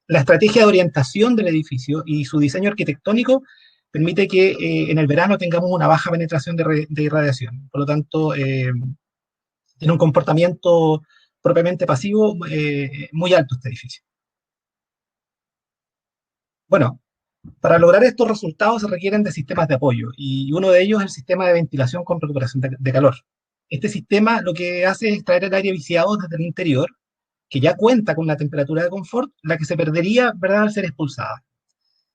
la estrategia de orientación del edificio y su diseño arquitectónico permite que en el verano tengamos una baja penetración de irradiación. Por lo tanto, tiene un comportamiento propiamente pasivo muy alto este edificio. Bueno, para lograr estos resultados se requieren de sistemas de apoyo, y uno de ellos es el sistema de ventilación con recuperación de calor. Este sistema lo que hace es traer el aire viciado desde el interior, que ya cuenta con una temperatura de confort, la que se perdería, ¿verdad?, al ser expulsada.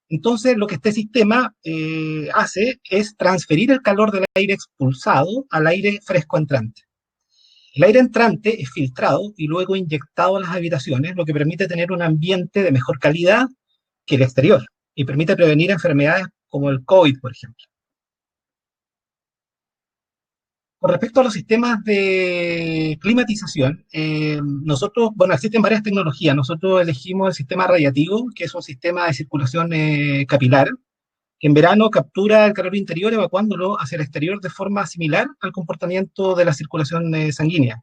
Entonces, lo que este sistema hace es transferir el calor del aire expulsado al aire fresco entrante. El aire entrante es filtrado y luego inyectado a las habitaciones, lo que permite tener un ambiente de mejor calidad que el exterior y permite prevenir enfermedades como el COVID, por ejemplo. Con respecto a los sistemas de climatización, nosotros, bueno, existen varias tecnologías. Nosotros elegimos el sistema radiativo, que es un sistema de circulación capilar, que en verano captura el calor interior evacuándolo hacia el exterior de forma similar al comportamiento de la circulación sanguínea.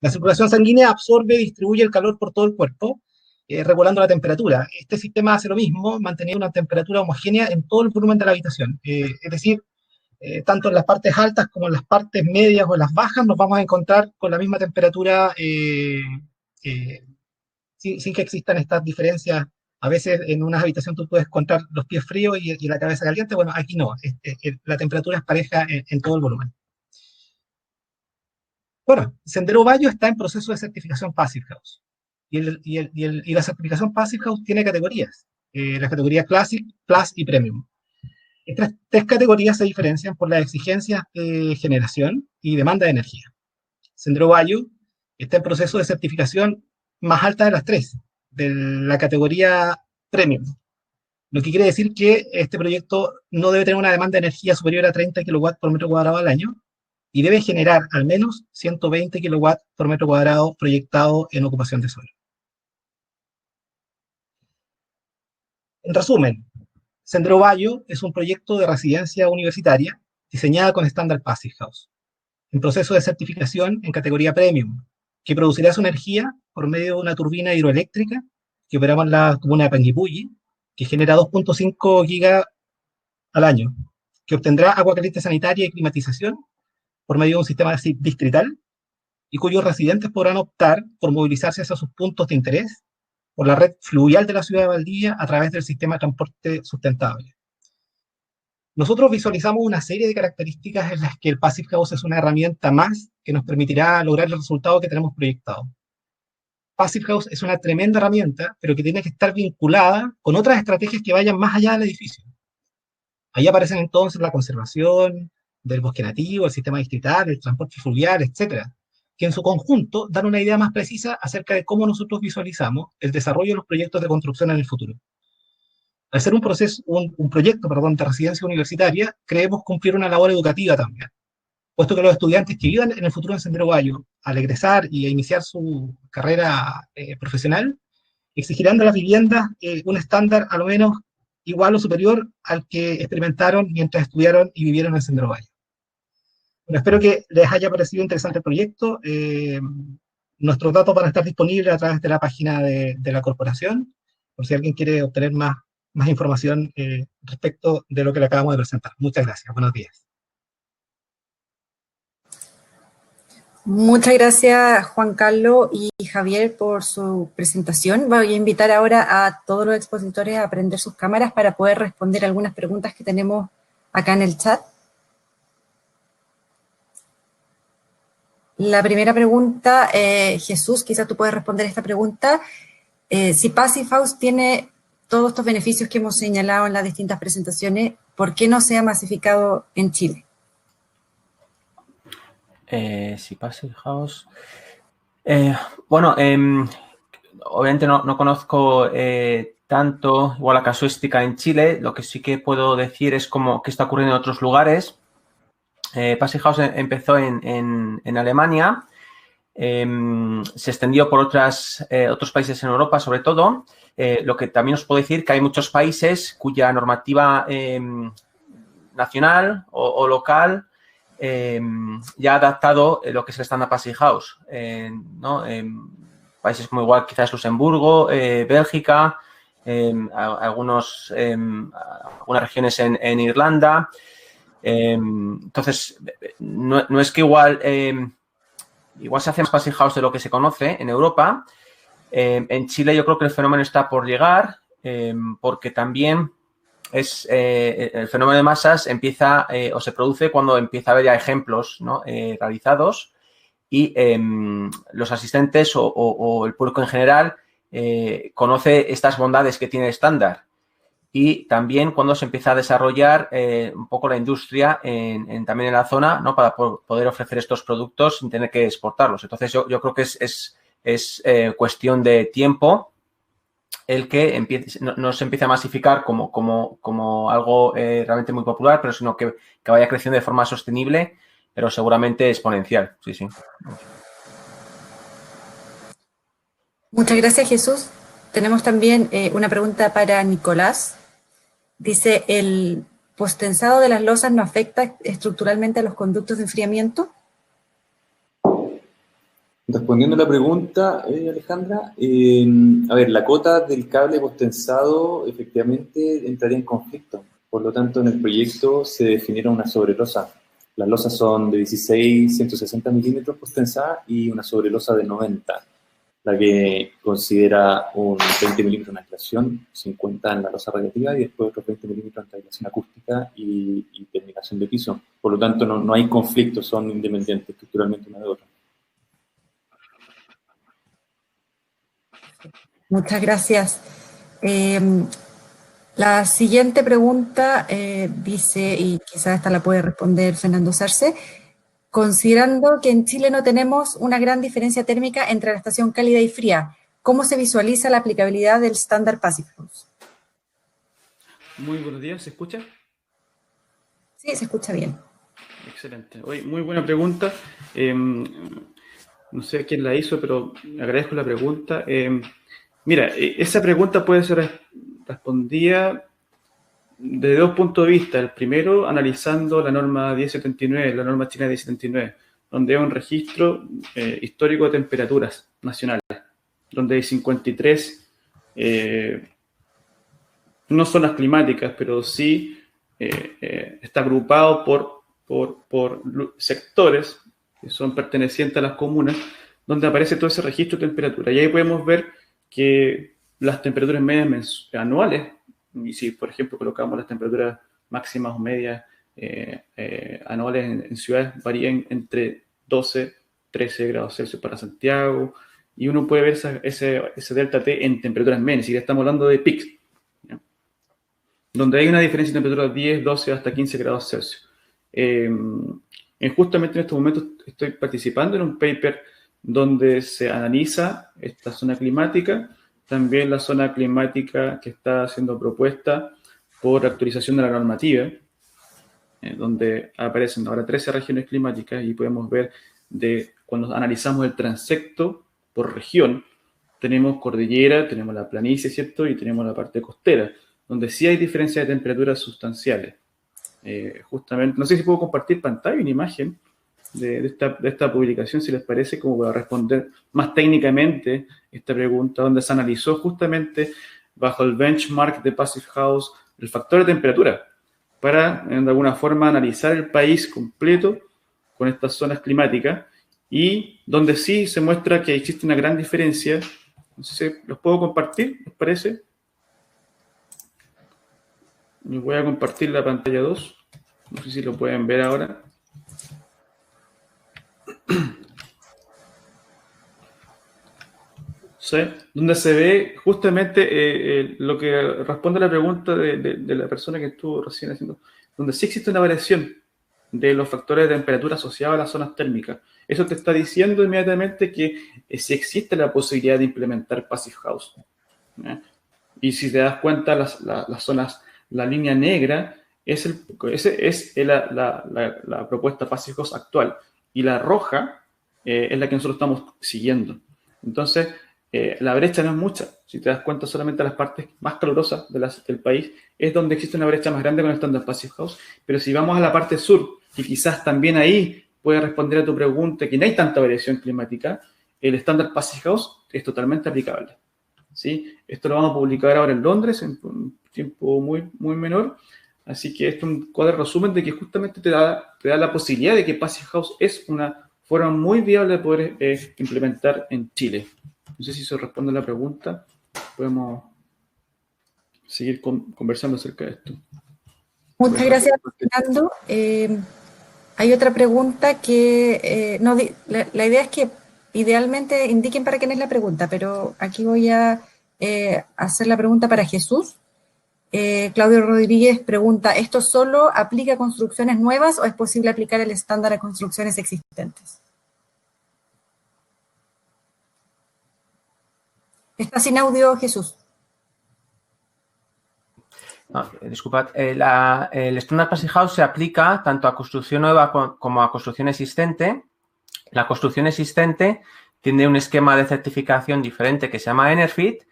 La circulación sanguínea absorbe y distribuye el calor por todo el cuerpo, regulando la temperatura. Este sistema hace lo mismo, manteniendo una temperatura homogénea en todo el volumen de la habitación. Es decir, tanto en las partes altas como en las partes medias o en las bajas, nos vamos a encontrar con la misma temperatura sin que existan estas diferencias. A veces en una habitación tú puedes encontrar los pies fríos y la cabeza caliente. Bueno, aquí no, la temperatura es pareja en todo el volumen. Bueno, Sendero Bayo está en proceso de certificación Passive House. Y la certificación Passive House tiene categorías. Las categorías Classic, Plus y Premium. Estas tres categorías se diferencian por las exigencias de generación y demanda de energía. Sendero Bayo está en proceso de certificación más alta de las tres, de la categoría Premium. Lo que quiere decir que este proyecto no debe tener una demanda de energía superior a 30 kW por metro cuadrado al año y debe generar al menos 120 kW por metro cuadrado proyectado en ocupación de suelo. En resumen, Sendero Bayo es un proyecto de residencia universitaria diseñada con estándar Passive House, en proceso de certificación en categoría Premium, que producirá su energía por medio de una turbina hidroeléctrica que operamos en la comuna de Panguipulli, que genera 2.5 gigas al año, que obtendrá agua caliente sanitaria y climatización por medio de un sistema distrital, y cuyos residentes podrán optar por movilizarse hacia sus puntos de interés por la red fluvial de la ciudad de Valdivia a través del sistema de transporte sustentable. Nosotros visualizamos una serie de características en las que el Passive House es una herramienta más que nos permitirá lograr el resultado que tenemos proyectado. Passive House es una tremenda herramienta, pero que tiene que estar vinculada con otras estrategias que vayan más allá del edificio. Ahí aparecen entonces la conservación del bosque nativo, el sistema distrital, el transporte fluvial, etcétera, que en su conjunto dan una idea más precisa acerca de cómo nosotros visualizamos el desarrollo de los proyectos de construcción en el futuro. Al ser un proyecto de residencia universitaria, creemos cumplir una labor educativa también, puesto que los estudiantes que vivan en el futuro en Sendero Bayo, al egresar y a iniciar su carrera profesional, exigirán de las viviendas un estándar a lo menos igual o superior al que experimentaron mientras estudiaron y vivieron en Sendero Bayo. Bueno, espero que les haya parecido interesante el proyecto. Nuestros datos van a estar disponibles a través de la página de la corporación, por si alguien quiere obtener más información respecto de lo que le acabamos de presentar. Muchas gracias. Buenos días. Muchas gracias, Juan Carlos y Javier, por su presentación. Voy a invitar ahora a todos los expositores a prender sus cámaras para poder responder algunas preguntas que tenemos acá en el chat. La primera pregunta, Jesús, quizás tú puedes responder esta pregunta. Si Passive House tiene todos estos beneficios que hemos señalado en las distintas presentaciones, ¿por qué no se ha masificado en Chile? Si Passive House... bueno, obviamente no conozco tanto igual la casuística en Chile. Lo que sí que puedo decir es como qué está ocurriendo en otros lugares. Passive House empezó en Alemania, se extendió por otros países en Europa, sobre todo. Lo que también os puedo decir que hay muchos países cuya normativa nacional o local ya ha adaptado lo que es el estándar Passive House, ¿no? Países como igual quizás Luxemburgo, Bélgica, algunas regiones en Irlanda. Entonces, no es que igual se hace más Passive House de lo que se conoce en Europa. En Chile yo creo que el fenómeno está por llegar, porque también el fenómeno de masas empieza o se produce cuando empieza a haber ya ejemplos, ¿no? Realizados, y los asistentes o el público en general conoce estas bondades que tiene el estándar. Y también cuando se empieza a desarrollar un poco la industria también en la zona, ¿no? Para poder ofrecer estos productos sin tener que exportarlos. Entonces, yo creo que es cuestión de tiempo el que no se empiece a masificar como algo realmente muy popular, pero sino que vaya creciendo de forma sostenible, pero seguramente exponencial. Sí, sí. Muchas gracias, Jesús. Tenemos también una pregunta para Nicolás. Dice, ¿el postensado de las losas no afecta estructuralmente a los conductos de enfriamiento? Respondiendo a la pregunta, Alejandra, a ver, la cota del cable postensado efectivamente entraría en conflicto. Por lo tanto, en el proyecto se definieron una sobrelosa. Las losas son de 16, 160 milímetros postensadas y una sobrelosa de 90. La que considera un 20 milímetros en aislación, 50 en la losa radiativa y después otros 20 milímetros en aislación acústica y terminación de piso. Por lo tanto, no hay conflicto, son independientes estructuralmente una de otra. Muchas gracias. La siguiente pregunta dice, y quizás esta la puede responder Fernando Sarce, considerando que en Chile no tenemos una gran diferencia térmica entre la estación cálida y fría, ¿cómo se visualiza la aplicabilidad del estándar Passive House? Muy buenos días, ¿se escucha? Sí, se escucha bien. Excelente. Oye, muy buena pregunta. No sé quién la hizo, pero agradezco la pregunta. Mira, esa pregunta puede ser respondida desde dos puntos de vista. El primero, analizando la norma 1079, la norma china 1079, donde hay un registro histórico de temperaturas nacionales, donde hay 53, no zonas climáticas, pero sí está agrupado por sectores que son pertenecientes a las comunas, donde aparece todo ese registro de temperatura. Y ahí podemos ver que las temperaturas medias anuales, y si por ejemplo colocamos las temperaturas máximas o medias anuales en ciudades, varían entre 12, 13 grados Celsius para Santiago, y uno puede ver ese delta T en temperaturas medias, y ya estamos hablando de peaks, ¿ya? Donde hay una diferencia de temperatura de 10, 12 hasta 15 grados Celsius. Justamente en estos momentos estoy participando en un paper donde se analiza esta zona climática, también la zona climática que está siendo propuesta por actualización de la normativa, donde aparecen ahora 13 regiones climáticas y podemos ver cuando analizamos el transecto por región, tenemos cordillera, tenemos la planicie, ¿cierto? Y tenemos la parte costera, donde sí hay diferencias de temperaturas sustanciales. Justamente, no sé si puedo compartir pantalla, una imagen de esta publicación, si les parece, como para responder más técnicamente esta pregunta, donde se analizó justamente bajo el benchmark de Passive House el factor de temperatura, para de alguna forma analizar el país completo con estas zonas climáticas, y donde sí se muestra que existe una gran diferencia. No sé si los puedo compartir, ¿les parece? Les voy a compartir la pantalla 2. No sé si lo pueden ver ahora. ¿Sí? Donde se ve justamente lo que responde a la pregunta de la persona que estuvo recién haciendo, donde sí existe una variación de los factores de temperatura asociados a las zonas térmicas. Eso te está diciendo inmediatamente que sí existe la posibilidad de implementar Passive House. Y si te das cuenta, las zonas, la línea negra es la propuesta Passive House actual, y la roja es la que nosotros estamos siguiendo. Entonces, la brecha no es mucha. Si te das cuenta, solamente las partes más calurosas del país es donde existe una brecha más grande con el estándar Passive House. Pero si vamos a la parte sur, y quizás también ahí puede responder a tu pregunta, que no hay tanta variación climática, el estándar Passive House es totalmente aplicable. ¿Sí? Esto lo vamos a publicar ahora en Londres en un tiempo muy, muy menor. Así que esto es un cuadro resumen de que justamente te da la posibilidad de que Passive House es una forma muy viable de poder implementar en Chile. No sé si se responde a la pregunta. Podemos seguir conversando acerca de esto. Muchas gracias, Fernando. Hay otra pregunta que... la idea es que idealmente indiquen para quién es la pregunta, pero aquí voy a hacer la pregunta para Jesús. Claudio Rodríguez pregunta, ¿esto solo aplica a construcciones nuevas o es posible aplicar el estándar a construcciones existentes? Está sin audio, Jesús. No, disculpad, el estándar Passive House se aplica tanto a construcción nueva como a construcción existente. La construcción existente tiene un esquema de certificación diferente que se llama EnerPhit,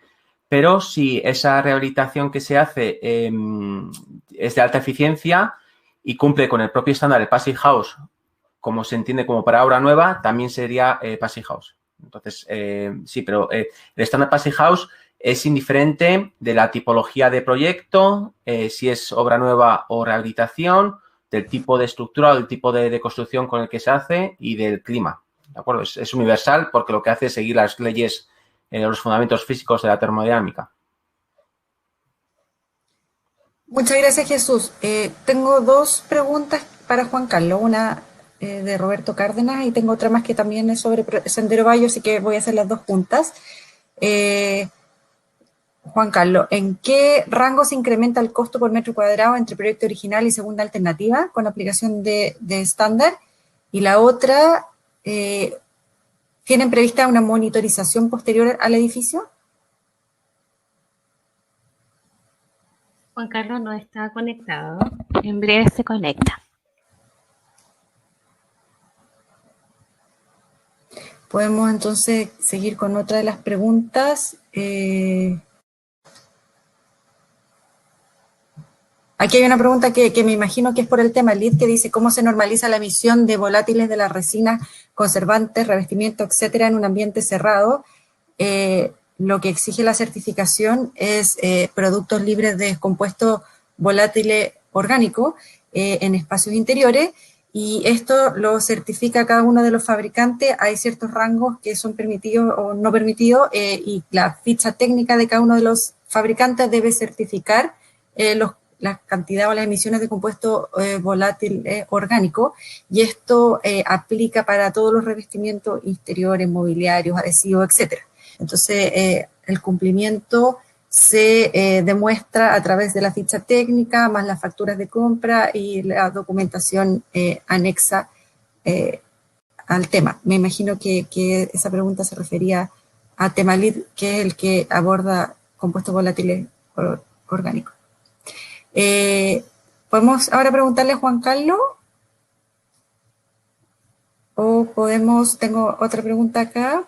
pero si esa rehabilitación que se hace es de alta eficiencia y cumple con el propio estándar de Passive House, como se entiende como para obra nueva, también sería Passive House. Entonces, sí, pero el estándar Passive House es indiferente de la tipología de proyecto, si es obra nueva o rehabilitación, del tipo de estructura o del tipo de construcción con el que se hace y del clima. ¿De acuerdo? Es universal porque lo que hace es seguir las leyes, los fundamentos físicos de la termodinámica. Muchas gracias, Jesús. Tengo dos preguntas para Juan Carlos, una de Roberto Cárdenas y tengo otra más que también es sobre Sendero Bayo, así que voy a hacer las dos juntas. Juan Carlos, ¿en qué rango se incrementa el costo por metro cuadrado entre proyecto original y segunda alternativa con aplicación de estándar? Y la otra, ¿tienen prevista una monitorización posterior al edificio? Juan Carlos no está conectado. En breve se conecta. Podemos entonces seguir con otra de las preguntas. Aquí hay una pregunta que me imagino que es por el tema LEED, que dice cómo se normaliza la emisión de volátiles de las resinas, conservantes, revestimiento, etcétera, en un ambiente cerrado. Lo que exige la certificación es productos libres de compuestos volátiles orgánicos en espacios interiores, y esto lo certifica cada uno de los fabricantes. Hay ciertos rangos que son permitidos o no permitidos, y la ficha técnica de cada uno de los fabricantes debe certificar la cantidad o las emisiones de compuesto volátil orgánico, y esto aplica para todos los revestimientos interiores, mobiliarios, adhesivos, etcétera. Entonces, el cumplimiento se demuestra a través de la ficha técnica, más las facturas de compra y la documentación anexa al tema. Me imagino que esa pregunta se refería a tema LEED, que es el que aborda compuestos volátiles orgánicos. ¿Podemos ahora preguntarle a Juan Carlos? O tengo otra pregunta acá.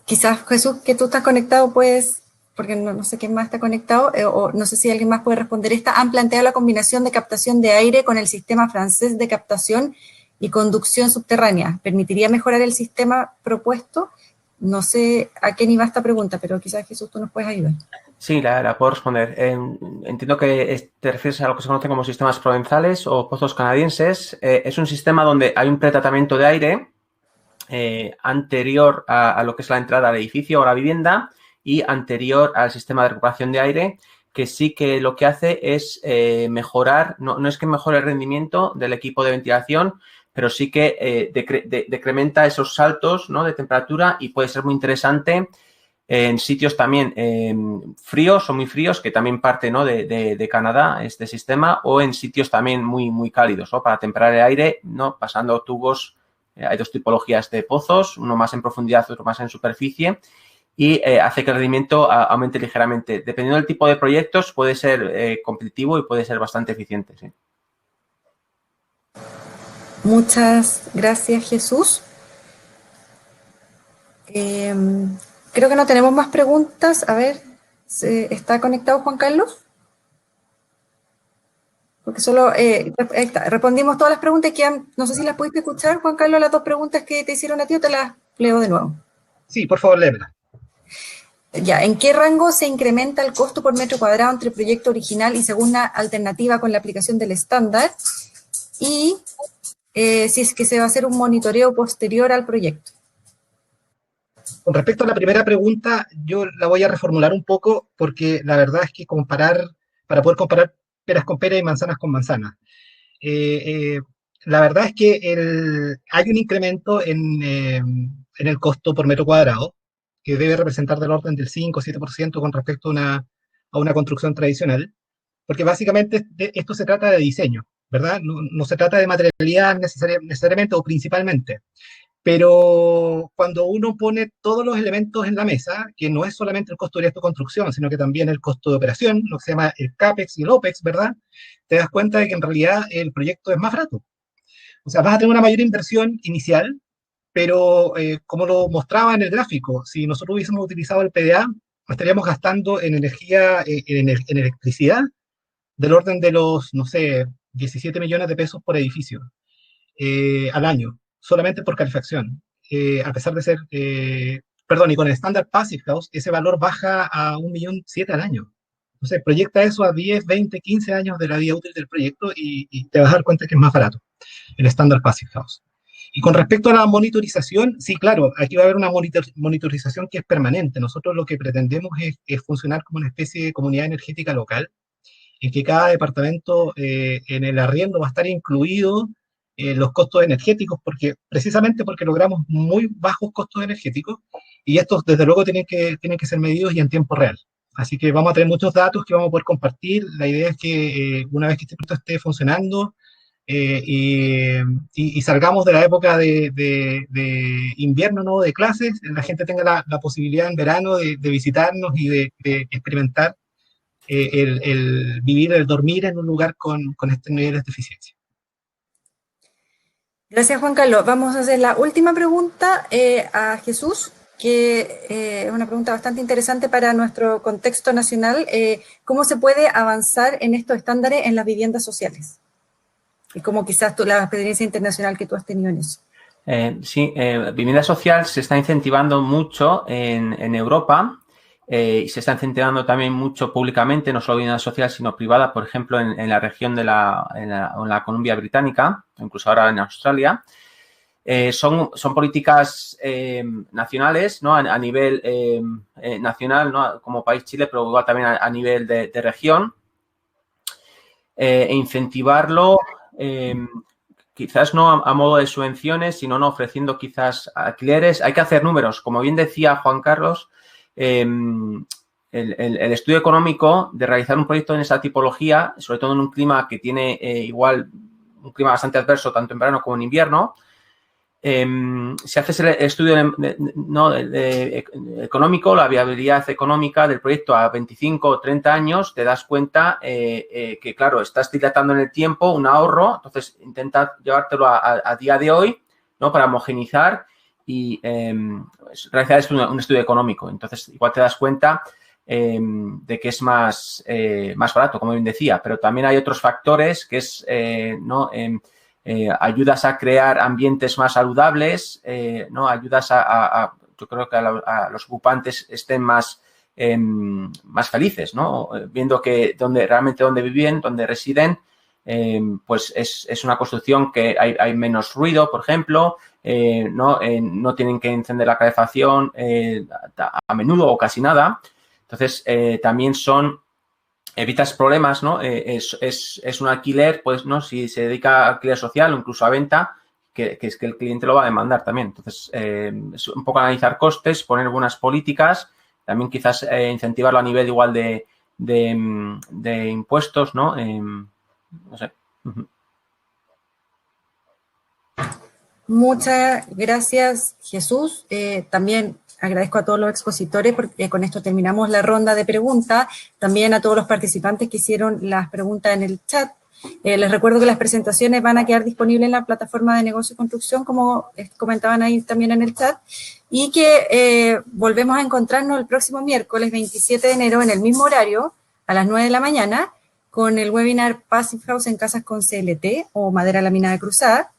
Quizás, Jesús, que tú estás conectado, pues, porque no sé quién más está conectado, o no sé si alguien más puede responder esta. Han planteado la combinación de captación de aire con el sistema francés de captación y conducción subterránea. ¿Permitiría mejorar el sistema propuesto? No sé a quién iba esta pregunta, pero quizás, Jesús, tú nos puedes ayudar. Sí, la puedo responder. Entiendo que te refieres a lo que se conoce como sistemas provenzales o pozos canadienses. Es un sistema donde hay un pretratamiento de aire anterior a lo que es la entrada al edificio o la vivienda y anterior al sistema de recuperación de aire, que sí que lo que hace es mejorar, no es que mejore el rendimiento del equipo de ventilación, pero sí que decrementa esos saltos, ¿no?, de temperatura, y puede ser muy interesante en sitios también fríos o muy fríos, que también parte, ¿no?, de Canadá, este sistema, o en sitios también muy, muy cálidos, ¿no?, para temperar el aire, ¿no?, pasando tubos. Hay dos tipologías de pozos, uno más en profundidad, otro más en superficie, y hace que el rendimiento aumente ligeramente. Dependiendo del tipo de proyectos, puede ser competitivo y puede ser bastante eficiente, sí. Muchas gracias, Jesús. Creo que no tenemos más preguntas. A ver, ¿está conectado Juan Carlos? Porque solo respondimos todas las preguntas que no sé si las pudiste escuchar, Juan Carlos, las dos preguntas que te hicieron a ti, o te las leo de nuevo. Sí, por favor, léemela. Ya, ¿en qué rango se incrementa el costo por metro cuadrado entre el proyecto original y segunda alternativa con la aplicación del estándar? Y si es que se va a hacer un monitoreo posterior al proyecto. Con respecto a la primera pregunta, yo la voy a reformular un poco, porque la verdad es que para poder comparar peras con peras y manzanas con manzanas, la verdad es que hay un incremento en el costo por metro cuadrado, que debe representar del orden del 5 o 7% con respecto a una construcción tradicional, porque básicamente esto se trata de diseño, ¿verdad? No se trata de materialidad necesariamente o principalmente. Pero cuando uno pone todos los elementos en la mesa, que no es solamente el costo directo de construcción, sino que también el costo de operación, lo que se llama el CAPEX y el OPEX, ¿verdad? Te das cuenta de que en realidad el proyecto es más barato. O sea, vas a tener una mayor inversión inicial, pero como lo mostraba en el gráfico, si nosotros hubiésemos utilizado el PDA, estaríamos gastando en energía, en electricidad, del orden de los, no sé, 17 millones de pesos por edificio al año, solamente por calefacción, a pesar de ser, perdón, y con el estándar Passive House, ese valor baja a 1,7 millones al año. Entonces, proyecta eso a 10, 20, 15 años de la vida útil del proyecto y te vas a dar cuenta que es más barato el estándar Passive House. Y con respecto a la monitorización, sí, claro, aquí va a haber una monitorización que es permanente. Nosotros lo que pretendemos es funcionar como una especie de comunidad energética local, en que cada departamento en el arriendo va a estar incluido los costos energéticos, precisamente porque logramos muy bajos costos energéticos, y estos desde luego tienen que ser medidos y en tiempo real. Así que vamos a tener muchos datos que vamos a poder compartir. La idea es que una vez que este proyecto esté funcionando y salgamos de la época de invierno, ¿no?, de clases, la gente tenga la posibilidad en verano de visitarnos y de experimentar el vivir, el dormir en un lugar con estos niveles de eficiencia. Gracias, Juan Carlos. Vamos a hacer la última pregunta a Jesús, que es una pregunta bastante interesante para nuestro contexto nacional. ¿Cómo se puede avanzar en estos estándares en las viviendas sociales? Y como quizás la experiencia internacional que tú has tenido en eso. Sí, vivienda social se está incentivando mucho en Europa. Y se está incentivando también mucho públicamente, no solo vivienda social, sino privada, por ejemplo, en la región de la Columbia Británica, incluso ahora en Australia. Son políticas nacionales, ¿no?, a nivel nacional, ¿no?, como país Chile, pero igual también a nivel de región. E incentivarlo, quizás no a modo de subvenciones, sino no ofreciendo quizás alquileres. Hay que hacer números. Como bien decía Juan Carlos, el estudio económico de realizar un proyecto en esa tipología, sobre todo en un clima que tiene igual un clima bastante adverso tanto en verano como en invierno, si haces el estudio económico, la viabilidad económica del proyecto a 25 o 30 años, te das cuenta que, claro, estás dilatando en el tiempo un ahorro. Entonces, intenta llevártelo a día de hoy, ¿no?, para homogeneizar y realizar un estudio económico. Entonces, igual te das cuenta de que es más barato, como bien decía, pero también hay otros factores que es, ayudas a crear ambientes más saludables, ¿no? Ayudas yo creo que a los ocupantes estén más felices, ¿no? Viendo que realmente donde viven, donde residen, pues es una construcción que hay menos ruido, por ejemplo, no tienen que encender la calefacción a menudo o casi nada. Entonces, también son evitas problemas, ¿no? Es un alquiler, pues, ¿no? Si se dedica a alquiler social o incluso a venta, que es que el cliente lo va a demandar también. Entonces, es un poco analizar costes, poner buenas políticas, también quizás incentivarlo a nivel igual de impuestos, ¿no? No sé. Muchas gracias, Jesús. También agradezco a todos los expositores porque con esto terminamos la ronda de preguntas. También a todos los participantes que hicieron las preguntas en el chat. Les recuerdo que las presentaciones van a quedar disponibles en la plataforma de negocio y construcción, como comentaban ahí también en el chat, y que volvemos a encontrarnos el próximo miércoles 27 de enero en el mismo horario, a las 9 de la mañana, con el webinar Passive House en casas con CLT o madera laminada cruzada.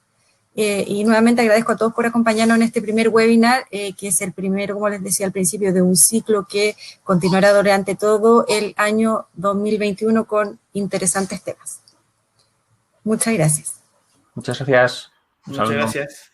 Y nuevamente agradezco a todos por acompañarnos en este primer webinar, que es el primero, como les decía al principio, de un ciclo que continuará durante todo el año 2021 con interesantes temas. Muchas gracias. Muchas gracias. Muchas gracias.